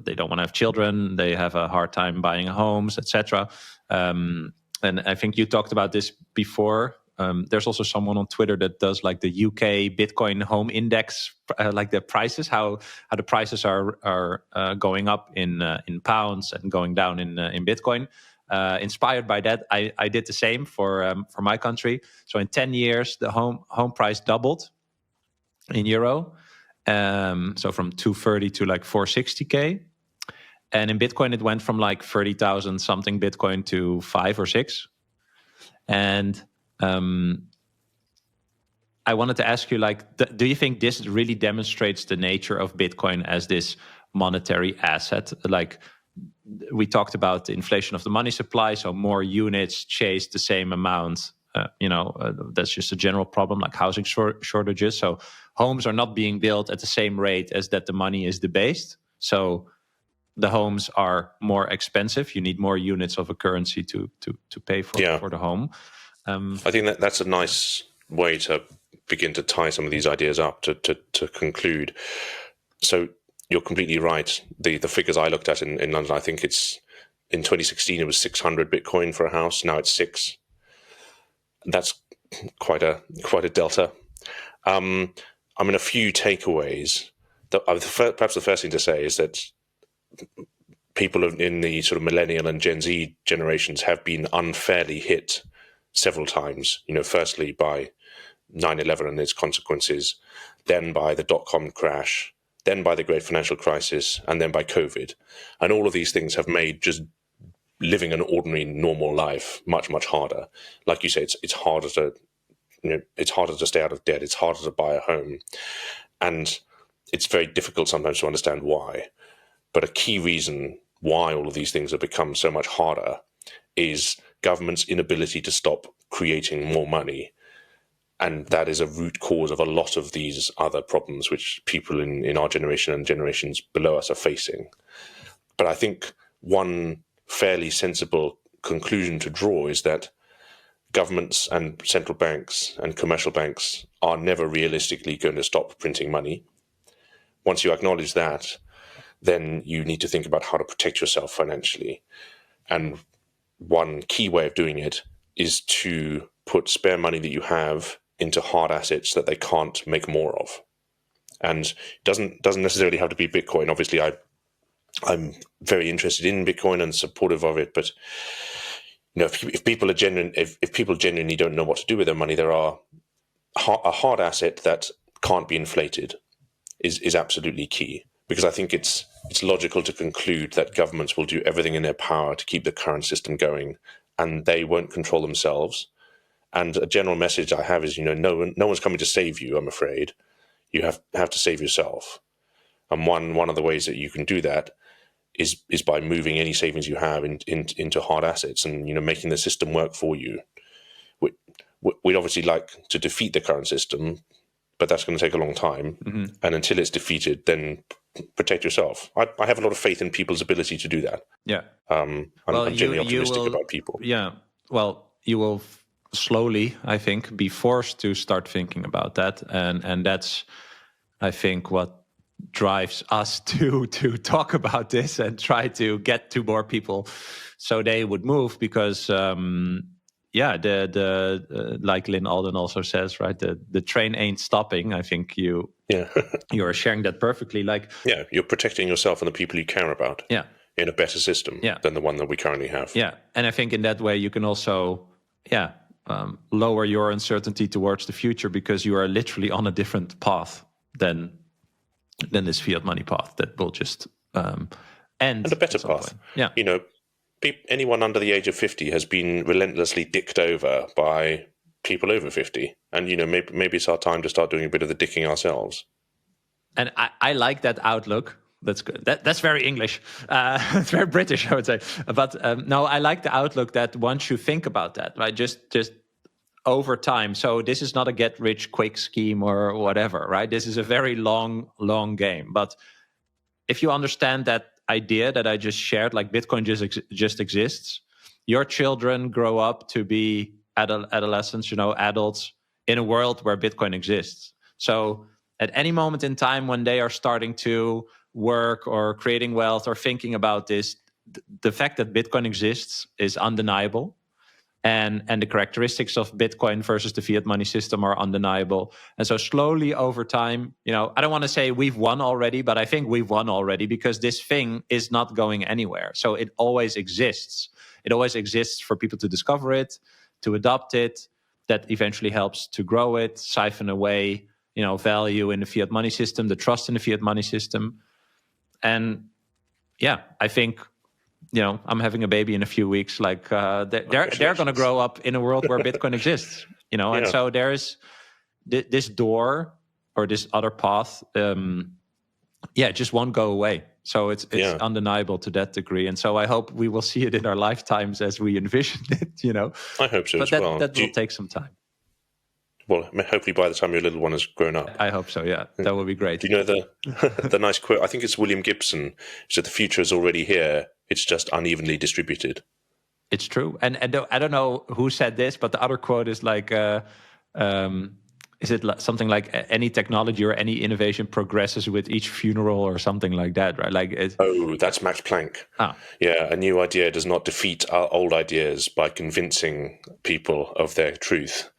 they don't want to have children, they have a hard time buying homes, etc. And I think you talked about this before. There's also someone on Twitter that does like the UK Bitcoin home index, like the prices, how the prices are going up in pounds and going down in Bitcoin. Inspired by that, I did the same for my country. So in 10 years, the home price doubled in euro. So from 230 to like 460k. And in Bitcoin, it went from like 30,000 something Bitcoin to 5 or 6. And I wanted to ask you, like, do you think this really demonstrates the nature of Bitcoin as this monetary asset? Like, we talked about the inflation of the money supply, so more units chase the same amount. That's just a general problem, like housing shortages. So homes are not being built at the same rate as that the money is debased. So the homes are more expensive. You need more units of a currency to pay for the home. I think that's a nice way to begin to tie some of these ideas up to conclude. So you're completely right. The figures I looked at in London, I think it's in 2016 it was 600 Bitcoin for a house. Now it's 6. That's quite a delta. A few takeaways. Perhaps the first thing to say is that people in the sort of millennial and Gen Z generations have been unfairly hit several times. Firstly by 9/11 and its consequences, then by the dot-com crash, then by the great financial crisis, and then by COVID. And all of these things have made just living an ordinary, normal life much, much harder. Like you say, it's harder to stay out of debt. It's harder to buy a home. And it's very difficult sometimes to understand why. But a key reason why all of these things have become so much harder is government's inability to stop creating more money. And that is a root cause of a lot of these other problems which people in our generation and generations below us are facing. But I think one fairly sensible conclusion to draw is that governments and central banks and commercial banks are never realistically going to stop printing money. Once you acknowledge that, then you need to think about how to protect yourself financially. And one key way of doing it is to put spare money that you have into hard assets that they can't make more of. And it doesn't necessarily have to be Bitcoin. Obviously, I'm very interested in Bitcoin and supportive of it. But if people genuinely don't know what to do with their money, there are a hard asset that can't be inflated is absolutely key. Because I think it's logical to conclude that governments will do everything in their power to keep the current system going, and they won't control themselves. And a general message I have is, no one's coming to save you, I'm afraid. You have to save yourself. And one of the ways that you can do that is by moving any savings you have into hard assets and, making the system work for you. We'd obviously like to defeat the current system, but that's going to take a long time. Mm-hmm. And until it's defeated, then protect yourself. I have a lot of faith in people's ability to do that. Yeah. I'm genuinely optimistic about people. Yeah. Well, you will slowly, I think, be forced to start thinking about that. And that's, I think, what drives us to talk about this and try to get to more people so they would move, because like Lynn Alden also says, right, the train ain't stopping. I think you are sharing that perfectly. Like, you're protecting yourself and the people you care about in a better system than the one that we currently have. And I think in that way you can also lower your uncertainty towards the future, because you are literally on a different path than this fiat money path that will just end. And a better path. Point. Anyone under the age of 50 has been relentlessly dicked over by people over 50. And, maybe it's our time to start doing a bit of the dicking ourselves. And I like that outlook, That's good. That's very English. It's very British, I would say. But no, I like the outlook that once you think about that, right, just over time. So this is not a get rich quick scheme or whatever, right? This is a very long game. But if you understand that idea that I just shared, like Bitcoin just exists, your children grow up to be adolescents, adults in a world where Bitcoin exists. So at any moment in time when they are starting to work or creating wealth or thinking about this, the fact that Bitcoin exists is undeniable. And the characteristics of Bitcoin versus the fiat money system are undeniable. And so slowly over time, I don't want to say we've won already, but I think we've won already because this thing is not going anywhere. So it always exists. It always exists for people to discover it, to adopt it. That eventually helps to grow it, siphon away, value in the fiat money system, the trust in the fiat money system. And yeah, I think, I'm having a baby in a few weeks. Like they're going to grow up in a world where Bitcoin exists, And so there's this door or this other path. It just won't go away. So it's undeniable to that degree. And so I hope we will see it in our lifetimes as we envisioned it, I hope so but as well. That will take some time. Well, hopefully by the time your little one has grown up. I hope so, yeah. That will be great. Do you know the nice quote? I think it's William Gibson. Said the future is already here. It's just unevenly distributed. It's true. And I don't know who said this, but the other quote is like, is it something like any technology or any innovation progresses with each funeral or something like that, right? That's Max Planck. Yeah, a new idea does not defeat our old ideas by convincing people of their truth.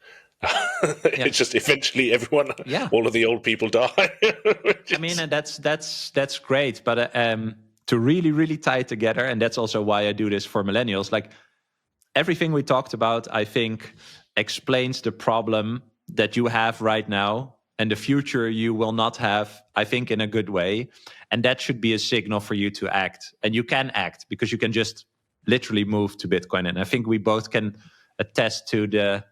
It's just eventually everyone, all of the old people die. I mean, and that's great, but to really, really tie it together, and that's also why I do this for Millennials. Like everything we talked about, I think explains the problem that you have right now and the future you will not have, I think, in a good way. And that should be a signal for you to act. And you can act because you can just literally move to Bitcoin. And I think we both can attest to the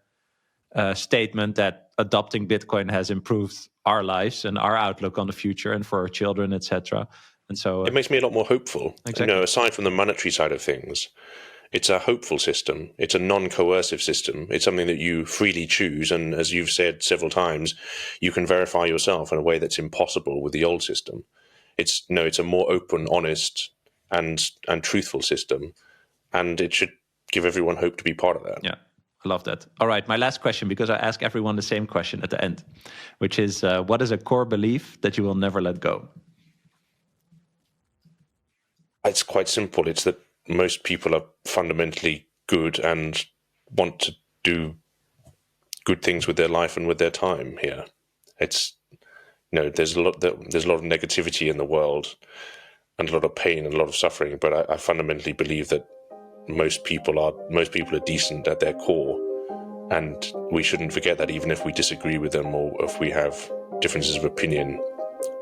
statement that adopting Bitcoin has improved our lives and our outlook on the future and for our children, etc. And so it makes me a lot more hopeful. Exactly. Aside from the monetary side of things, it's a hopeful system. It's a non-coercive system. It's something that you freely choose. And as you've said several times, you can verify yourself in a way that's impossible with the old system. It's a more open, honest, and truthful system. And it should give everyone hope to be part of that. Yeah. I love that. All right, my last question, because I ask everyone the same question at the end, which is, what is a core belief that you will never let go? It's quite simple. It's that most people are fundamentally good and want to do good things with their life and with their time here. It's, there's a lot of negativity in the world and a lot of pain and a lot of suffering, but I fundamentally believe that most people are decent at their core, and we shouldn't forget that even if we disagree with them or if we have differences of opinion,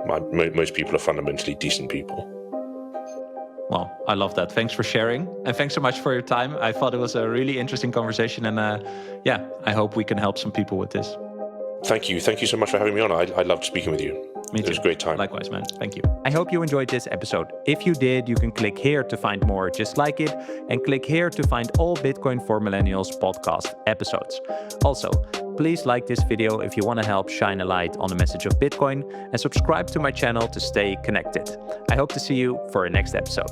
most people are fundamentally decent people. Well, I love that. Thanks for sharing, and thanks so much for your time. I thought it was a really interesting conversation, and I hope we can help some people with this. Thank you so much for having me on. I loved speaking with you. Me too. It was a great time. Likewise, man. Thank you. I hope you enjoyed this episode. If you did, you can click here to find more just like it, and click here to find all Bitcoin for Millennials podcast episodes. Also, please like this video if you want to help shine a light on the message of Bitcoin, and subscribe to my channel to stay connected. I hope to see you for our next episode.